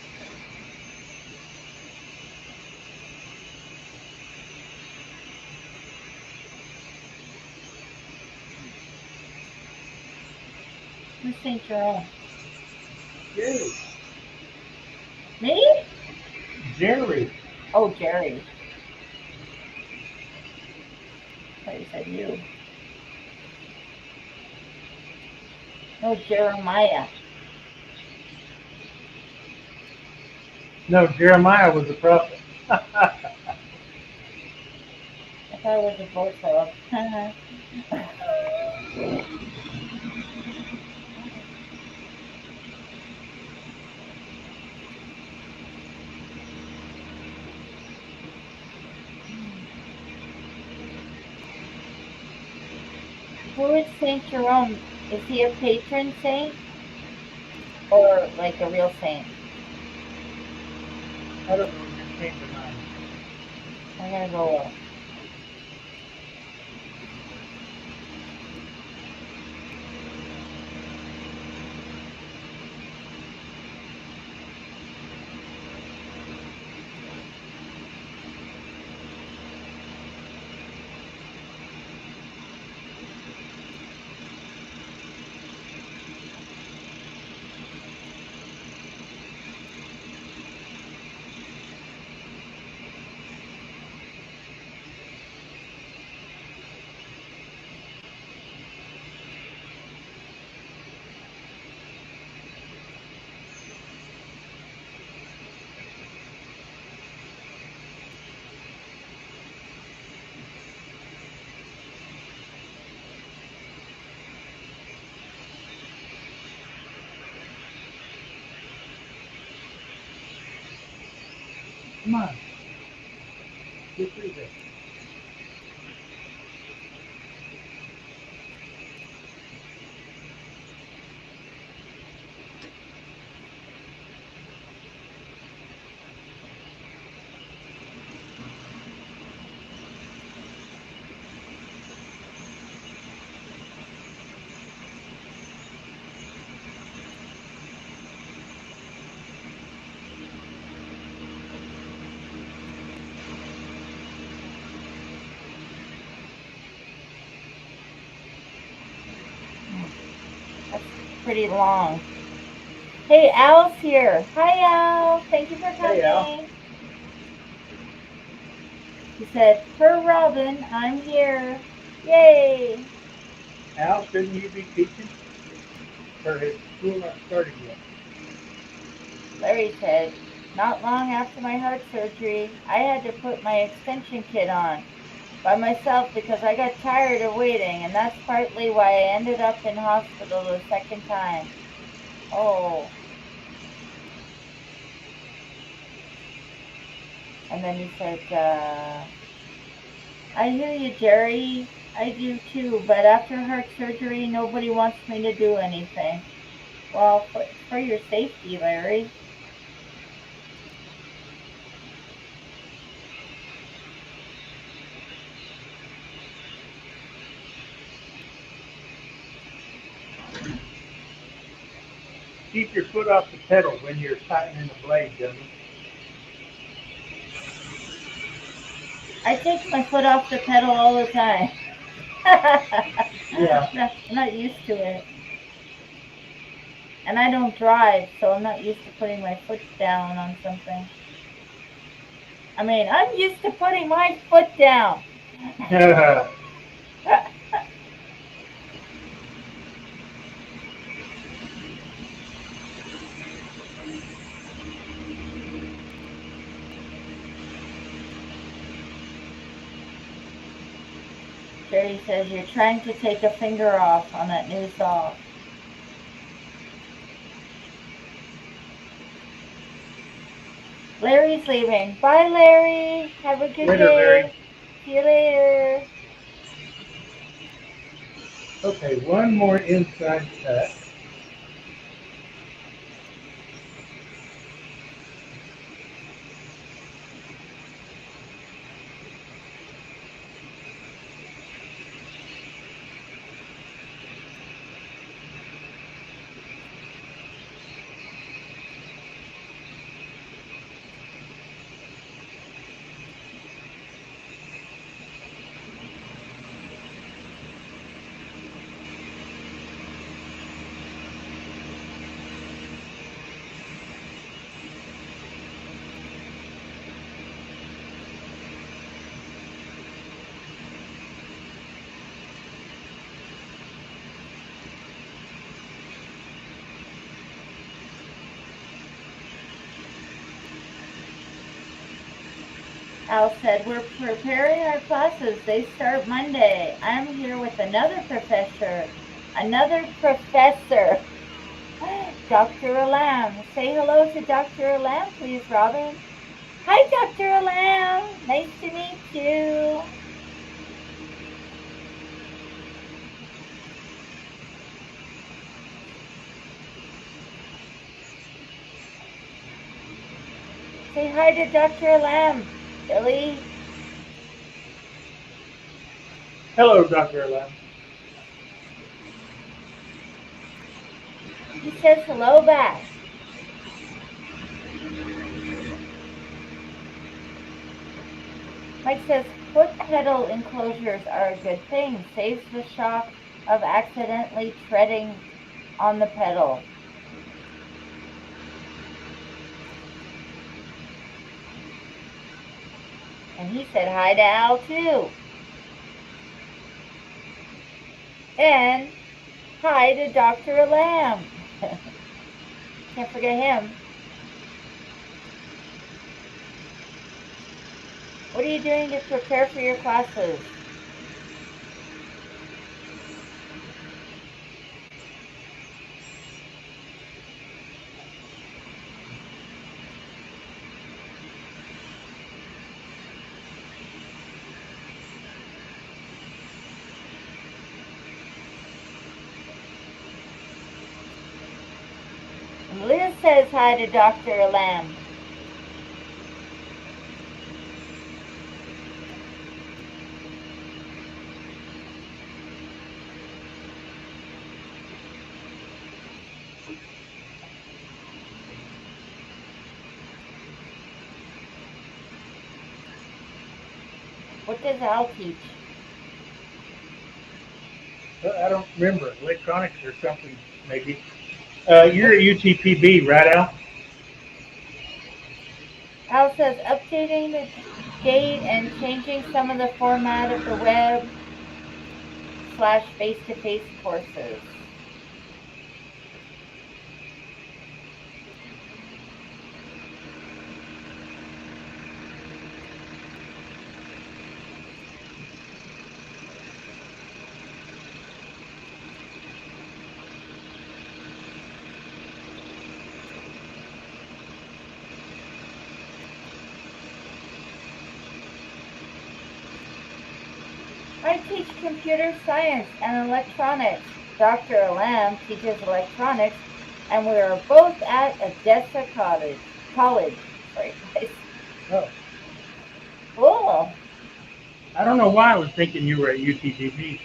Who's St. Jerome? Jerry. Me? Jerry. Oh, Jerry. I thought you said you. No, Jeremiah. No, Jeremiah was the prophet. I thought it was a boat club. Who is St. Jerome? Is he a patron saint? Or like a real saint? I don't know what just came to mind. I'm gonna go look. Come on. Get through this. pretty long. Hey, Al's here. Hi, Al. Thank you for coming. Hey, Al. He said, "Per Robin, I'm here. Yay!" Al, shouldn't you be teaching? Or has school not started yet? Larry said, "Not long after my heart surgery, I had to put my extension kit on by myself because I got tired of waiting, and that's partly why I ended up in hospital the second time." Oh. And then he said, "I hear you, Jerry. I do too, but after heart surgery, nobody wants me to do anything." Well, for your safety, Larry. Keep your foot off the pedal when you're tightening the blade, Jimmy. I take my foot off the pedal all the time. Yeah. I'm not used to it. And I don't drive, so I'm not used to putting my foot down on something. I mean, I'm used to putting my foot down. Jerry says you're trying to take a finger off on that new saw. Larry's leaving. Bye, Larry. Have a good Later, day. Larry. See you later. Okay, one more inside cut. Al said, "We're preparing our classes. They start Monday. I'm here with another professor. Dr. Alam. Say hello to Dr. Alam, please, Robin." Hi, Dr. Alam. Nice to meet you. Say hi to Dr. Alam, Billy. Hello, Dr. Alam. He says hello back. Mike says foot pedal enclosures are a good thing. Saves the shock of accidentally treading on the pedal. And he said hi to Al too. And hi to Dr. Alam. Can't forget him. What are you doing to prepare for your classes? And Liz says hi to Dr. Alam. What does Al teach? I don't remember. Electronics or something maybe. You're a UTPB, right, Al? Al says updating the date and changing some of the format of the web / face-to-face courses. I teach computer science and electronics. Dr. Alam teaches electronics, and we are both at Odessa College. Sorry, guys. Oh. Cool. I don't know why I was thinking you were at UTPB.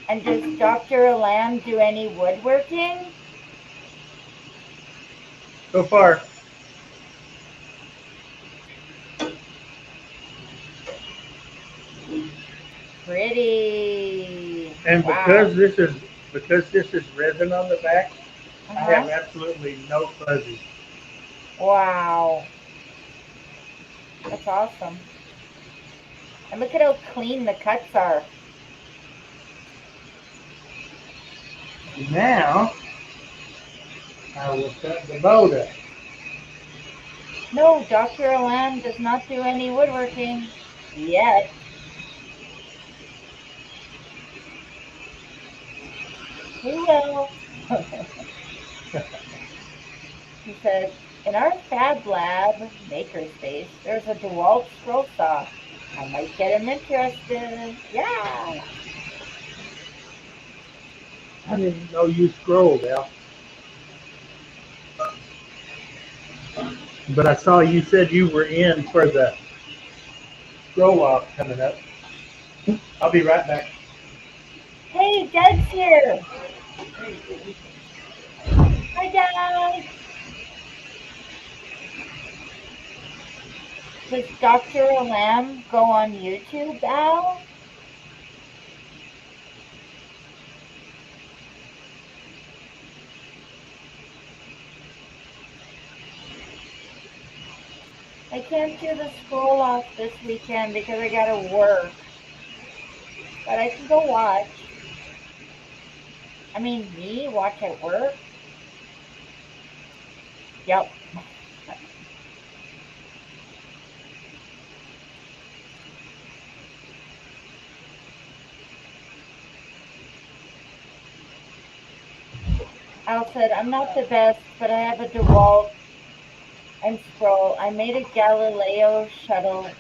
And does Dr. Alam do any woodworking? So far. Pretty. And wow. because this is resin on the back, I have absolutely no fuzzy. Wow. That's awesome. And look at how clean the cuts are. Now, I will cut the boat up. No, Dr. Alam does not do any woodworking yet. He will. He says, in our Fab Lab makerspace, there's a DeWalt scroll saw. I might get him interested. Yeah. I didn't know you scrolled, Al. But I saw you said you were in for the scroll off coming up. I'll be right back. Hey, Doug's here. Hi, Doug. Does Dr. Alam go on YouTube, Al? I can't do the scroll off this weekend because I gotta work. But I can go watch. I mean, me watch at work? Yep. Al said, I'm not the best, but I have a DeWalt and scroll. I made a Galileo shuttle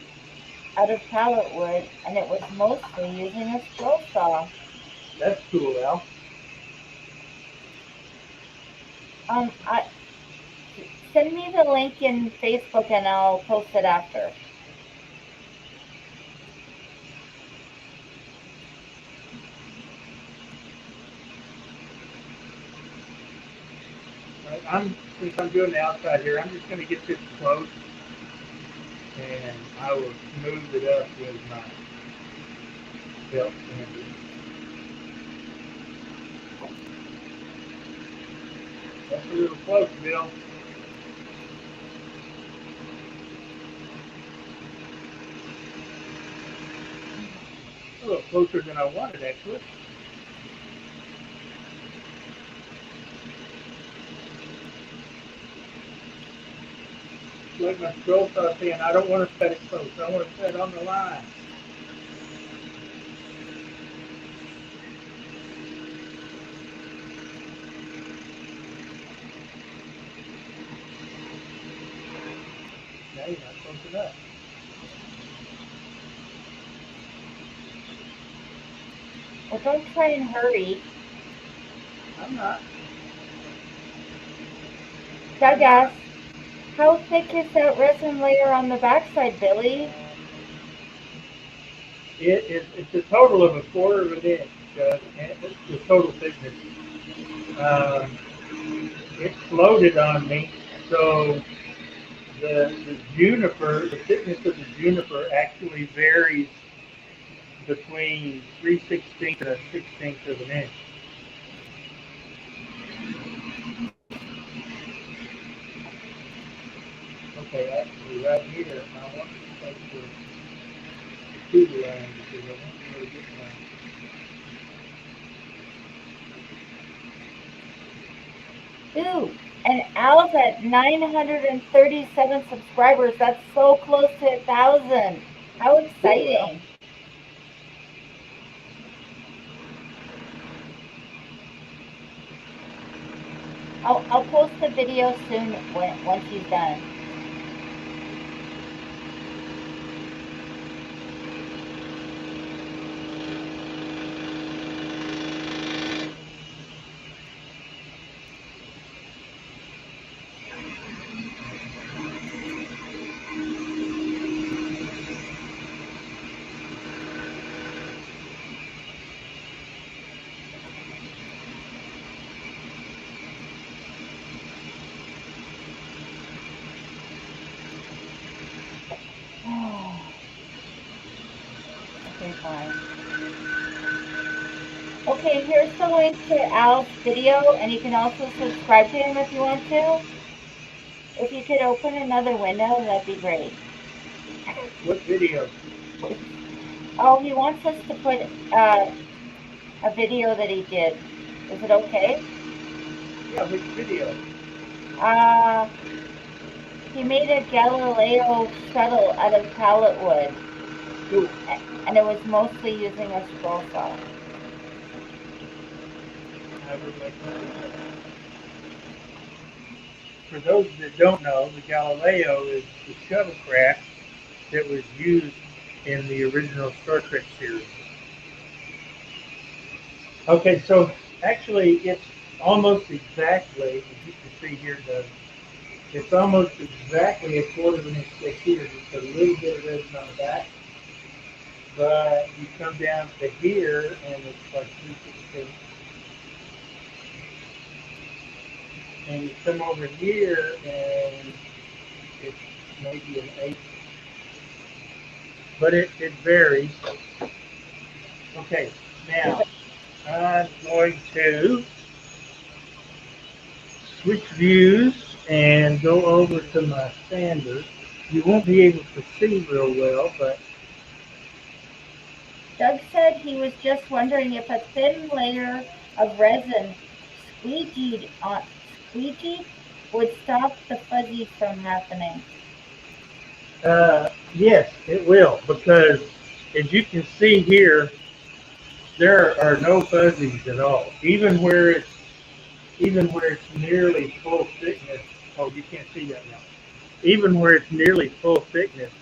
out of pallet wood, and it was mostly using a scroll saw. That's cool, Al. Send me the link in Facebook, and I'll post it after. Since I'm doing the outside here, I'm just going to get this close, and I will smooth it up with my belt sander. That's a little close, Bill. A little closer than I wanted, actually. Like my scroll saw saying, I don't want to cut it close. I want to cut it on the line. Now you're not close enough. Well, don't try and hurry. I'm not. Doug asked, how thick is that resin layer on the backside, Billy? It's a total of 1/4 of an inch. The total thickness. It floated on me, so the juniper, the thickness of the juniper actually varies between 3/16 and a 16th of an inch. Okay, actually right here, I want to take the tuber line because I want to really get my... Dude, and Al's at 937 subscribers. That's so close to 1,000. How exciting. I'll post the video soon once he's done. Okay, fine. Okay, here's the link to Al's video, and you can also subscribe to him if you want to. If you could open another window, that'd be great. What video? Oh, he wants us to put a video that he did. Is it okay? Yeah, which video? He made a Galileo shuttle out of pallet wood. Cool. And it was mostly using a scroll saw. For those that don't know, the Galileo is the shuttlecraft that was used in the original Star Trek series. Okay, so actually it's almost exactly, as you can see here, it's almost exactly a quarter of an inch thick here, just a little bit of resin on the back. But you come down to here and it's like 3/16. And you come over here and it's maybe an 1/8. But it varies. Okay, now I'm going to switch views and go over to my sander. You won't be able to see real well, but Doug said he was just wondering if a thin layer of resin squeegeed would stop the fuzzy from happening. yes, it will, because as you can see here, there are no fuzzies at all. Even where it's nearly full thickness. Oh, you can't see that now. Even where it's nearly full thickness,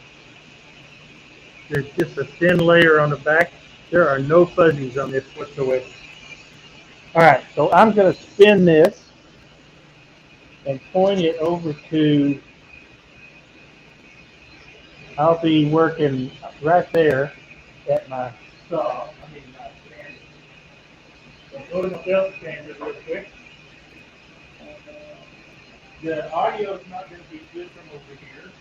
there's just a thin layer on the back. There are no fuzzies on this whatsoever. All right, so I'm going to spin this and point it over to, I'll be working right there at my saw. I mean, my sander. So go to the belt sander real quick. The audio is not going to be good from over here.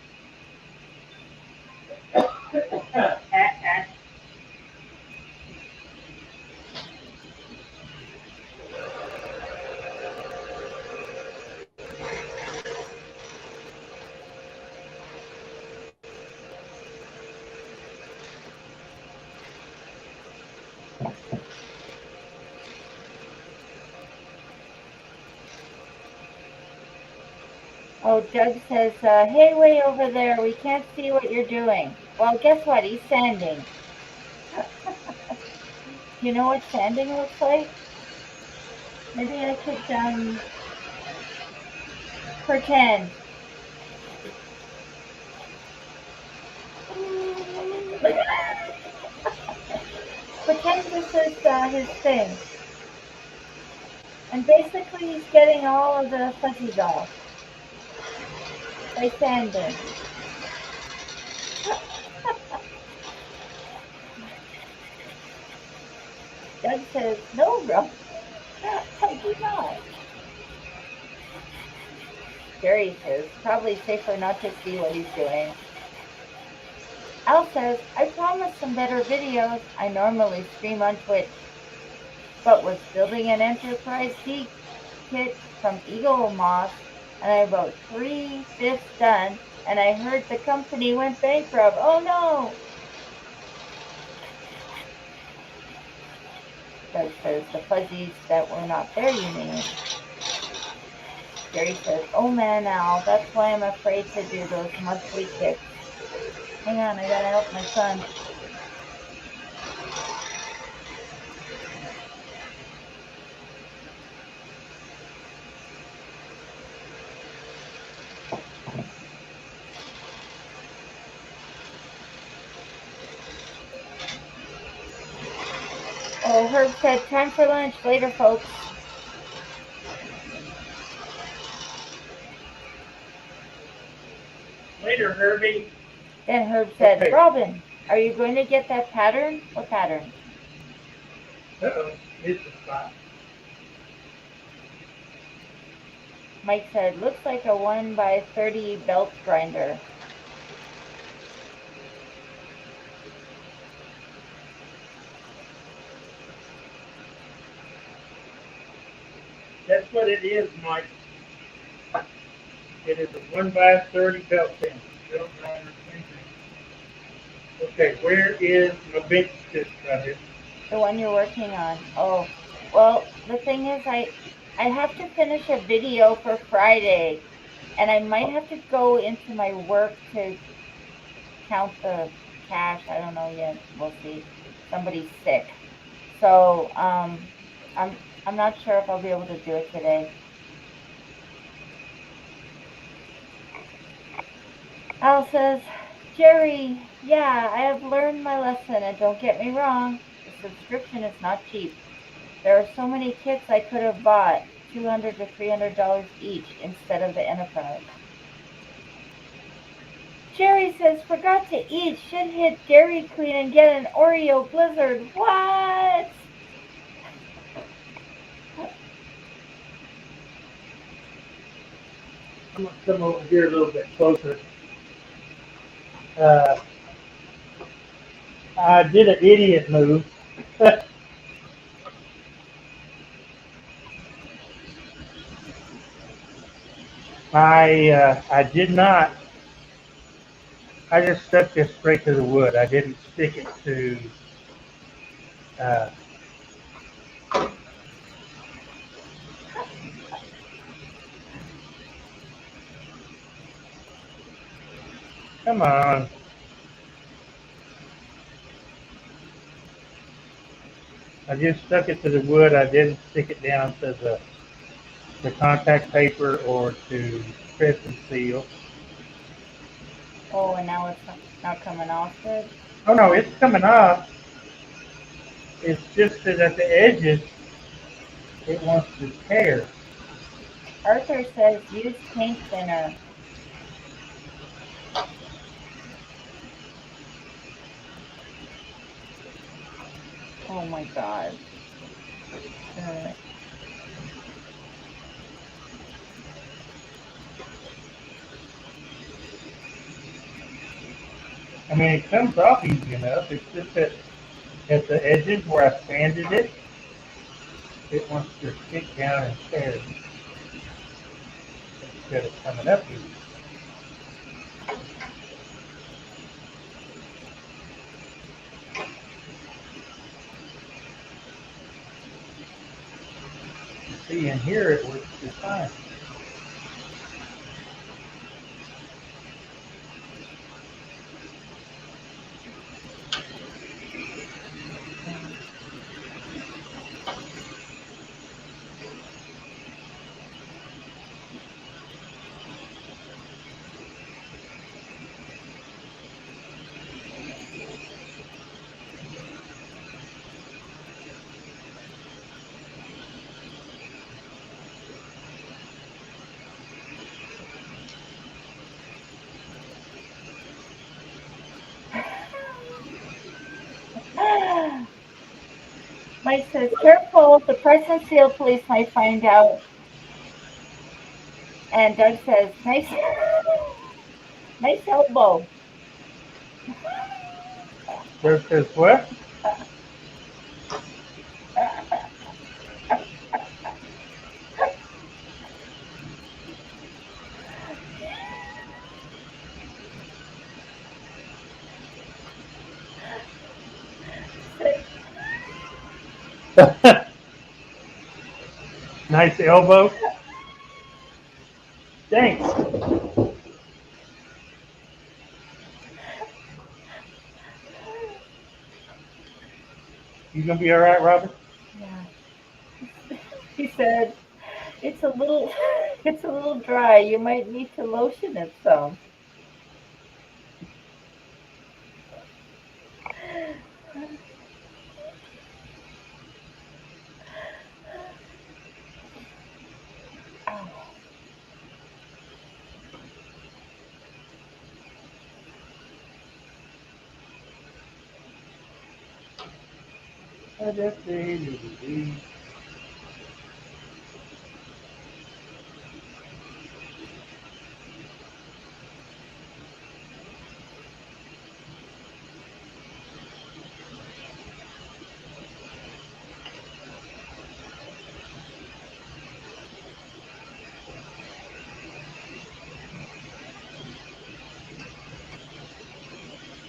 Oh, Doug says, hey, way over there, we can't see what you're doing. Well, guess what? He's sanding. You know what sanding looks like? Maybe I could pretend. Pretend this is his thing. And basically he's getting all of the fuzzies off by sanding. Doug says, no, bro. I do not. Jerry says, probably safer not to see what he's doing. Al says, I promised some better videos. I normally stream on Twitch, but was building an Enterprise D kit from Eagle Moss, and I'm about 3/5 done, and I heard the company went bankrupt. Oh no! Doug says, the fuzzies that were not there, you mean? Jerry says, oh man, Al, that's why I'm afraid to do those monthly kits. Hang on, I gotta help my son. Oh, Herb said, time for lunch. Later, folks. Later, Herbie. Then Herb said, okay. Robin, are you going to get that pattern? What pattern? Uh-oh, it's a spot. Mike said, looks like a 1x30 belt grinder. That's what it is, Mike. It is a 1x30 belt pin. Okay, where is my bench sit right here? The one you're working on. Oh, well, the thing is, I have to finish a video for Friday, and I might have to go into my work to count the cash. I don't know yet. We'll see. Somebody's sick, so I'm not sure if I'll be able to do it today. Al says, Jerry, yeah, I have learned my lesson, and don't get me wrong, the subscription is not cheap. There are so many kits I could have bought, $200 to $300 each instead of the Enterprise. Jerry says, forgot to eat, should hit Dairy Queen and get an Oreo Blizzard. What? I'm going to come over here a little bit closer. I did an idiot move. I did not. I just stuck this straight to the wood. I didn't stick it to. Come on. I just stuck it to the wood. I didn't stick it down to the contact paper or to press and seal. Oh, and now it's not coming off good? Oh no, it's coming off. It's just that at the edges, it wants to tear. Arthur says use paint thinner. Oh my God. I mean, it comes off easy enough. It's just that at the edges where I sanded it, it wants to stick down and tear instead of coming up easy. See, in here it works just fine. Mike says, careful, the press and seal police might find out. And Doug says, nice elbow. Doug says what? Nice elbow. Thanks. You gonna be all right, Robin? Yeah. He said, it's a little it's a little dry. You might need to lotion it some.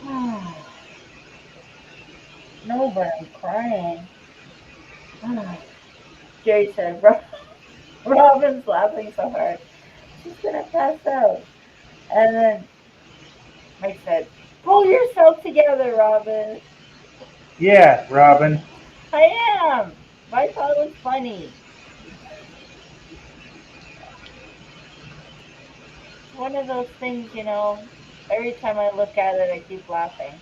Oh, no, but I'm crying. Jerry said, Robin's laughing so hard. She's gonna pass out. And then Mike said, pull yourself together, Robin. Yeah, Robin. I am. I thought it was funny. It's one of those things, every time I look at it, I keep laughing.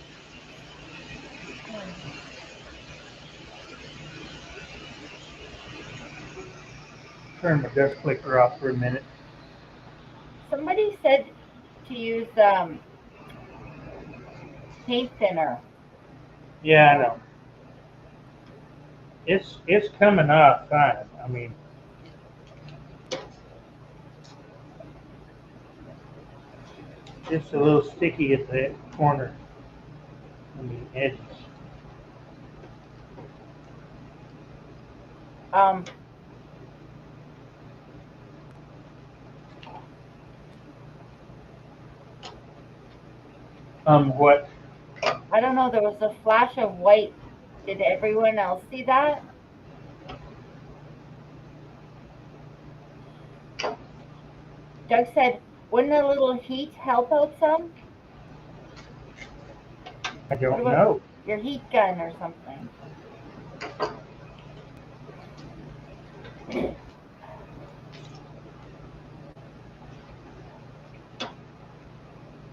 Turn my dust clicker off for a minute. Somebody said to use paint thinner. Yeah, I know. It's coming off fine. I mean, it's a little sticky at the corner. I mean, edges. Um, What? I don't know. There was a flash of white. Did everyone else see that? Doug said, wouldn't a little heat help out some? I What don't about know. your heat gun or something?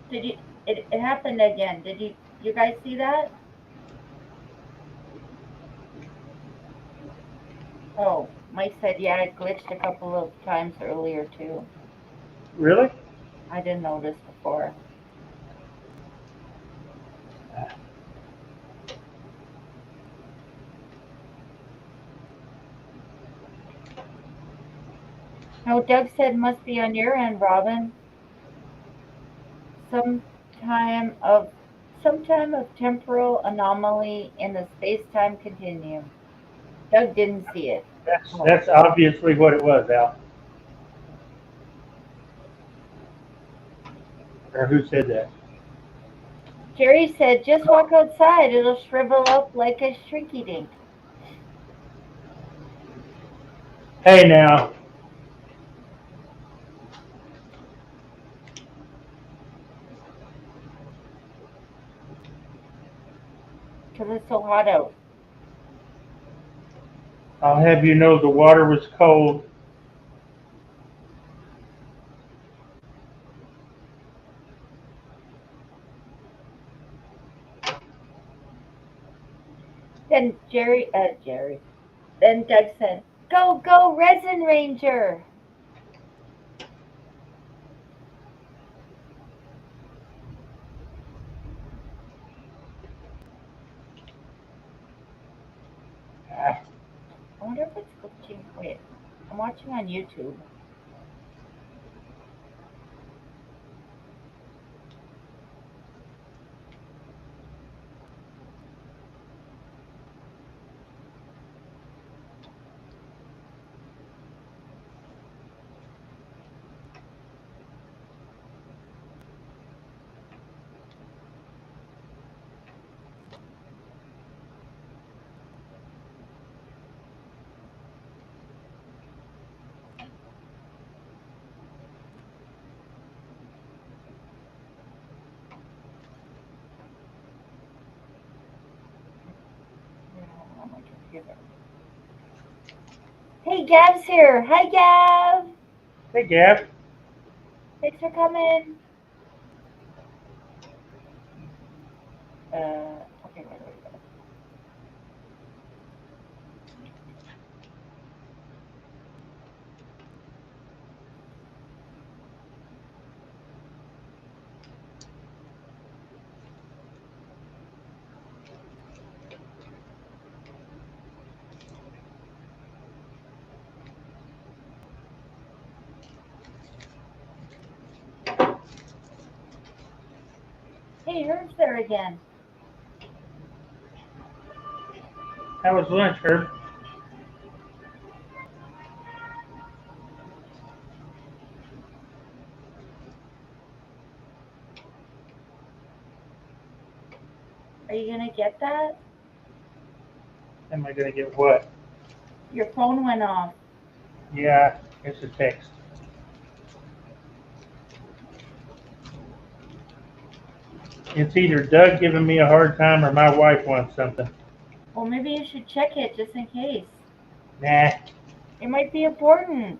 Did you? It happened again. Did you guys see that? Oh, Mike said, yeah, it glitched a couple of times earlier too. Really? I didn't notice before. No, Doug said must be on your end, Robin. Some time of some time of temporal anomaly in the space-time continuum. Doug didn't see it. Oh. That's obviously what it was, Al. Or who said that? Jerry said, just walk outside. It'll shrivel up like a shrinky dink. Hey, now. Because it's so hot out. I'll have you know the water was cold. Then Then Doug said, go, go, Resin Ranger. Ah, I wonder if it's glitching. Wait, I'm watching on YouTube. Gav's here. Hi, Gav. Hey, Gav. Thanks for coming. Okay, where do we go? Hey, Herb's there again. How was lunch, Herb? Are you gonna get that? Am I going to get what? Your phone went off. Yeah, it's a text. It's either Doug giving me a hard time or my wife wants something. Well, maybe you should check it just in case. Nah. It might be important.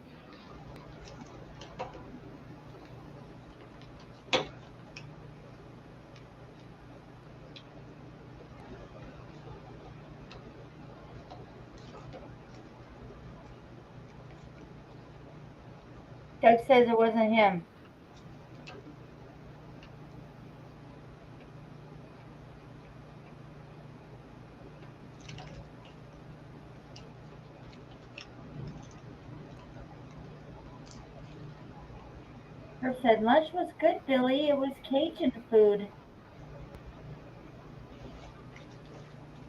Doug says it wasn't him. Herb said lunch was good, Billy. It was Cajun food.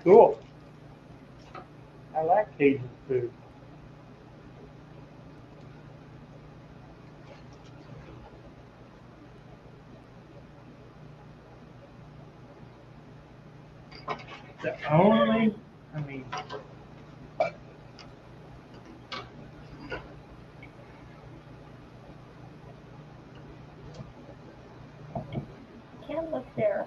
Cool. I like Cajun food. The only, I mean, Can't look there.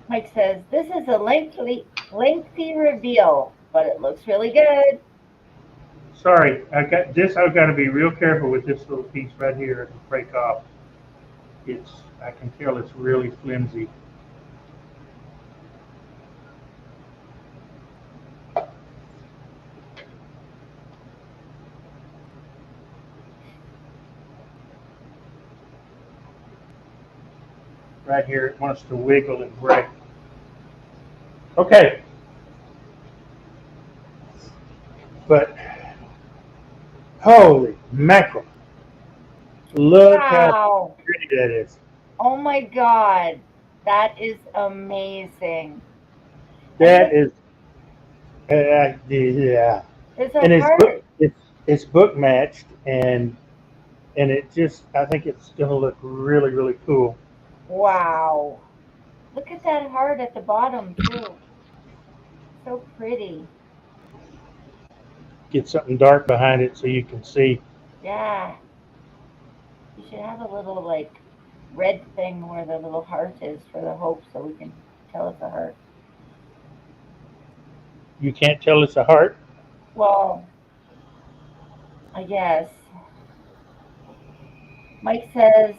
Mike says, this is a lengthy reveal, but it looks really good. sorry, I've got to be real careful with this little piece right here to break off. I can tell it's really flimsy. Right here, it wants to wiggle and break. Okay. But, holy mackerel. Look Wow. how pretty that is. Oh my God. That is amazing. That is, yeah. There's a And heart. it's book matched, and it just, I think it's going to look really, really cool. Wow. Look at that heart at the bottom, too. So pretty. Get something dark behind it so you can see. Yeah. You should have a little, like, red thing where the little heart is for the hope so we can tell it's a heart. You can't tell it's a heart. Well, I guess. Mike says,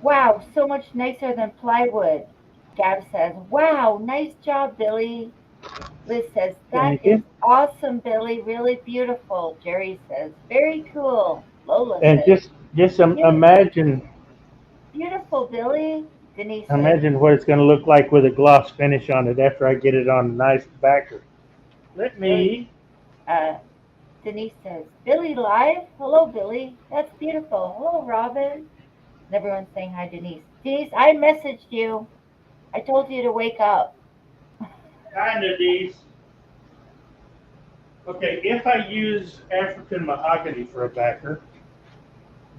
wow, so much nicer than plywood. Gab says, wow, nice job, Billy. Liz says, that Thank is you. awesome, Billy. Really beautiful. Jerry says, very cool. Lola And says, just "Beautiful, beautiful, Billy." Denise says, imagine what it's going to look like with a gloss finish on it after I get it on a nice backer. Let Billy, me. uh, Denise says, Billy live? Hello, Billy. That's beautiful. Hello, Robin. And everyone's saying hi, Denise. Denise, I messaged you. I told you to wake up. Kind of these. Okay, if I use African mahogany for a backer,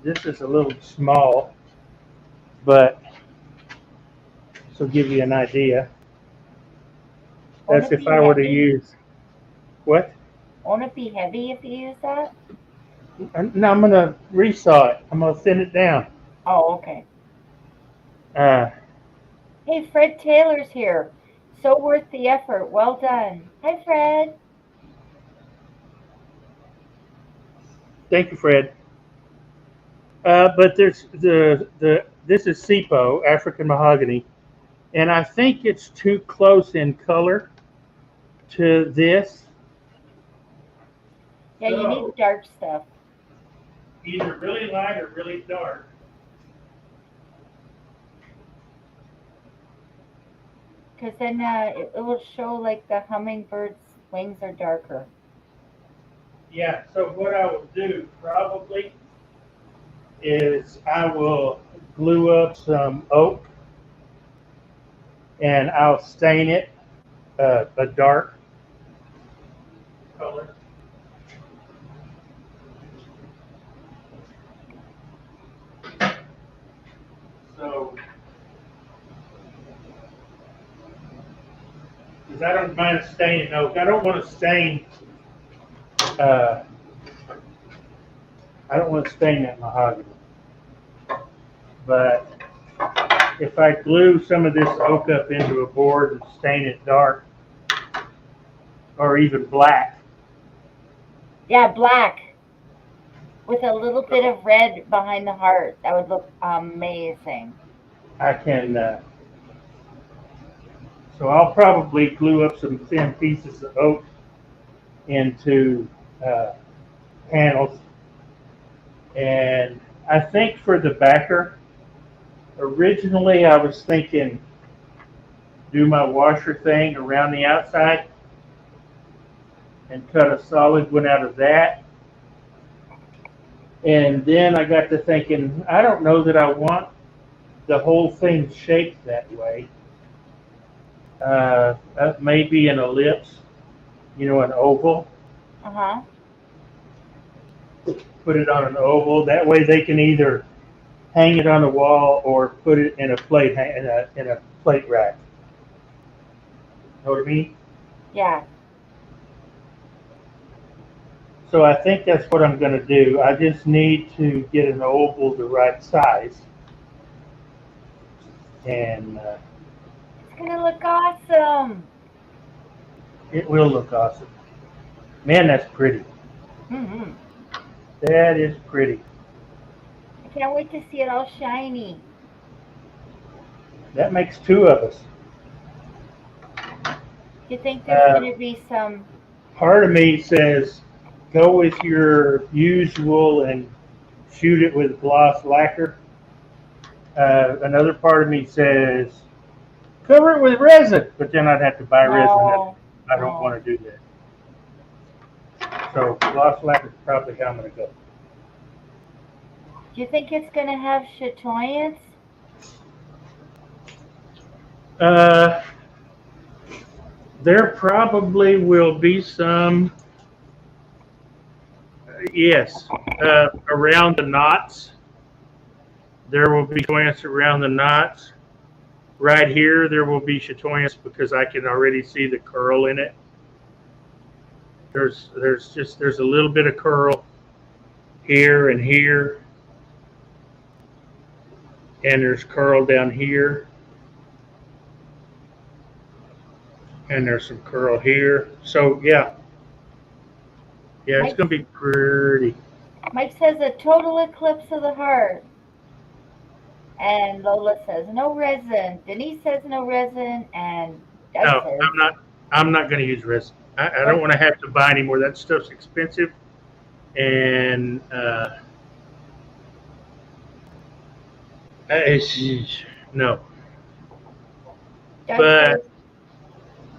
this is a little small, but this will give you an idea. Won't That's it if be I were to heavy? use what? Won't it be heavy if you use that? No, I'm going to resaw it. I'm going to thin it down. Oh, okay. Uh, Hey, Fred Taylor's here. So worth the effort. Well done. Hi, Fred. Thank you, Fred. But there's this is SIPO, African mahogany, and I think it's too close in color to this. Yeah, you need So dark stuff. either really light or really dark. Because then it will show like the hummingbird's wings are darker. Yeah. So what I will do probably is I will glue up some oak and I'll stain it a dark color. So, because I don't mind staining oak, I don't want to stain. Uh, I don't want to stain that mahogany. But if I glue some of this oak up into a board and stain it dark, or even black, Yeah, black with a little bit of red behind the heart. That would look amazing. I can. So I'll probably glue up some thin pieces of oak into uh, panels. And I think for the backer, originally I was thinking do my washer thing around the outside and cut a solid one out of that. And then I got to thinking, I don't know that I want the whole thing shaped that way. Maybe an ellipse, an oval. Uh-huh. Put it on an oval. That way they can either hang it on the wall or put it in a plate in a plate rack. Know what I mean? Yeah. So I think that's what I'm going to do. I just need to get an oval the right size, and It's going to look awesome. it will look awesome. Man, that's pretty. Mm-hmm. That is pretty. I can't wait to see it all shiny. That makes two of us. Do you think there's going to be some... Part of me says go with your usual and shoot it with gloss lacquer. Another part of me says cover it with resin, but then I'd have to buy resin. I don't want to do that. So gloss lacquer is probably how I'm going to go. Do you think it's going to have chatoyance? There probably will be some, yes, around the knots. There will be chatoyance around the knots. Right here, there will be chatoyance because I can already see the curl in it. There's a little bit of curl here and here, and there's curl down here, and there's some curl here. So yeah, it's gonna be pretty. Mike says a total eclipse of the heart. And Lola says no resin. Denise says no resin, and Doug No, says, I'm not going to use resin. I don't want to have to buy any more. That stuff's expensive, and no. Doug But says,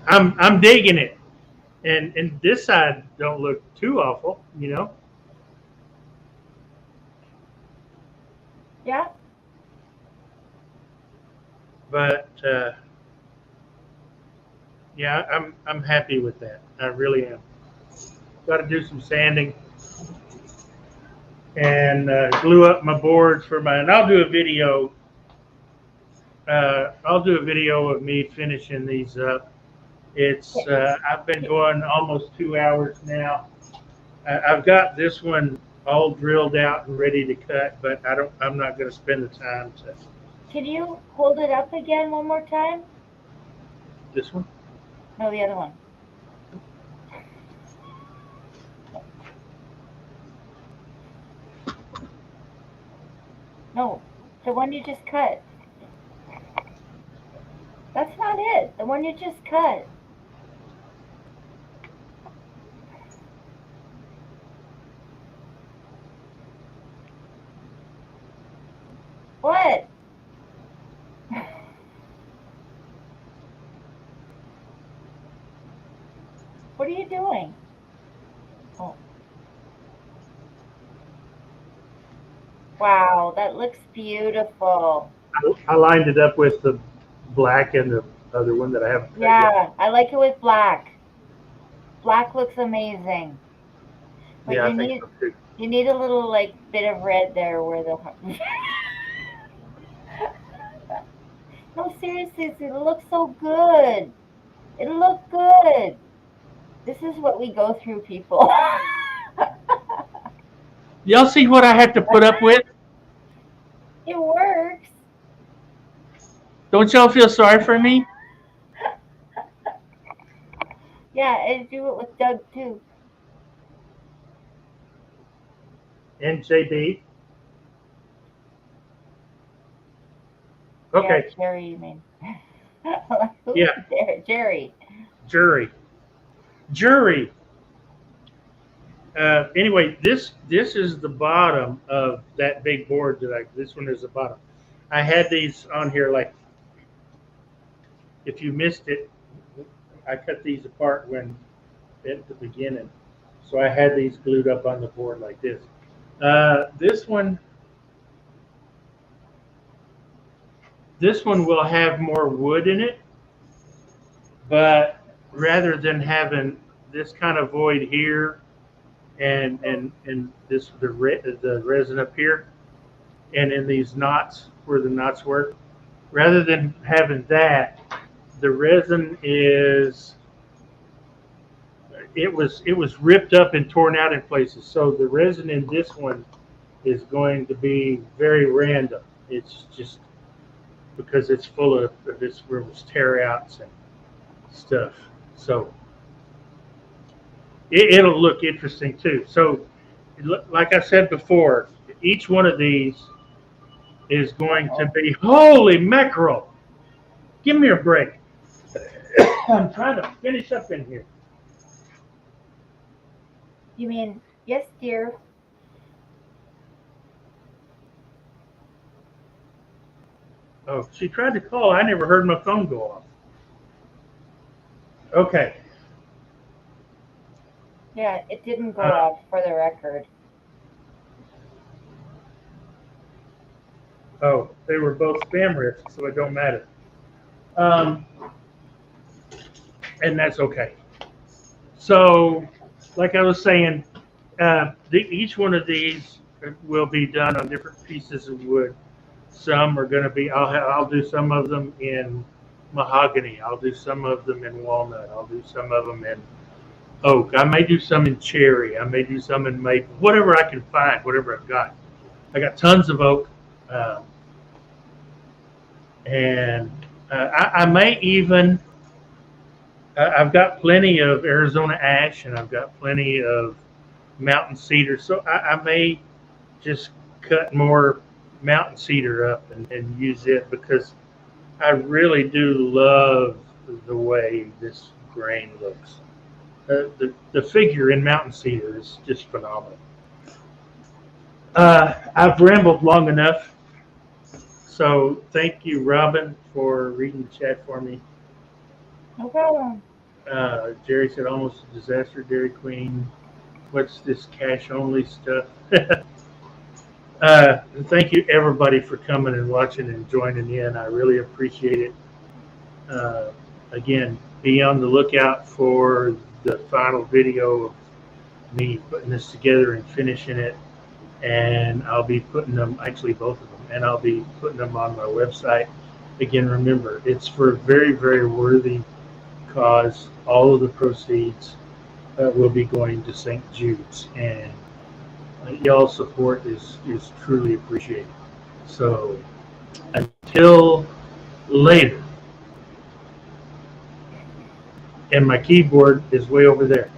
I'm digging it, and this side don't look too awful, Yeah. But yeah, I'm happy with that. I really am. Got to do some sanding and glue up my boards for and I'll do a video. I'll do a video of me finishing these up. It's I've been going almost 2 hours now. I've got this one all drilled out and ready to cut, but I'm not going to spend the time to. Can you hold it up again one more time? This one? No, the other one. No, the one you just cut. That's not it. The one you just cut. What? What are you doing? Oh. Wow, that looks beautiful. I lined it up with the black and the other one that I haven't cut yet. Yeah, I like it with black. Black looks amazing. But Yeah, you I think need so too. you need a little like bit of red there where the No, seriously, it looks so good. It looked good. This is what we go through, people. Y'all see what I have to put up with? It works. Don't y'all feel sorry for me? Yeah, and do it with Doug too. And JB. Okay. Yeah, Jerry, you mean? Yeah. Jerry. Jury. Anyway, this is the bottom of that big board this one is the bottom. I had these on here, like, if you missed it, I cut these apart at the beginning. So I had these glued up on the board like this. This one will have more wood in it, but rather than having this kind of void here and this the resin up here and in these knots where the knots work, rather than having that, the resin it was ripped up and torn out in places. So the resin in this one is going to be very random. It's just because it's full of this was tear outs and stuff. So it'll look interesting too. So like I said before, each one of these is going to be, holy mackerel, give me a break. I'm trying to finish up in here. You mean, yes, dear. Oh, she tried to call. I never heard my phone go off. Okay. Yeah, it didn't go off, for the record. Oh, they were both spam risks, so it don't matter. And that's okay. So, like I was saying, each one of these will be done on different pieces of wood. Some are going to be, I'll do some of them in mahogany. I'll do some of them in walnut. I'll do some of them in oak. I may do some in cherry. I may do some in maple. Whatever I can find, whatever I've got. I got tons of oak. And I may even, I've got plenty of Arizona ash and I've got plenty of mountain cedar. So I may just cut more mountain cedar up and use it, because I really do love the way this grain looks. The figure in mountain cedar is just phenomenal. I've rambled long enough. So thank you, Robin, for reading the chat for me. No problem. Jerry said almost a disaster, Dairy Queen. What's this cash only stuff? Thank you, everybody, for coming and watching and joining in. I really appreciate it. Again, be on the lookout for the final video of me putting this together and finishing it. And I'll be putting them, actually both of them, and I'll be putting them on my website. Again, remember, it's for a very, very worthy cause. All of the proceeds will be going to St. Jude's, and y'all's support is truly appreciated. So until later. and my keyboard is way over there.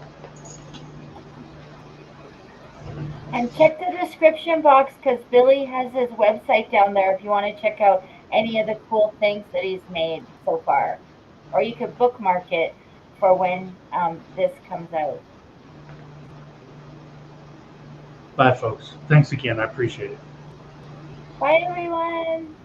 And check the description box because Billy has his website down there if you want to check out any of the cool things that he's made so far. Or you could bookmark it for when this comes out. Bye, folks. Thanks again. I appreciate it. Bye, everyone.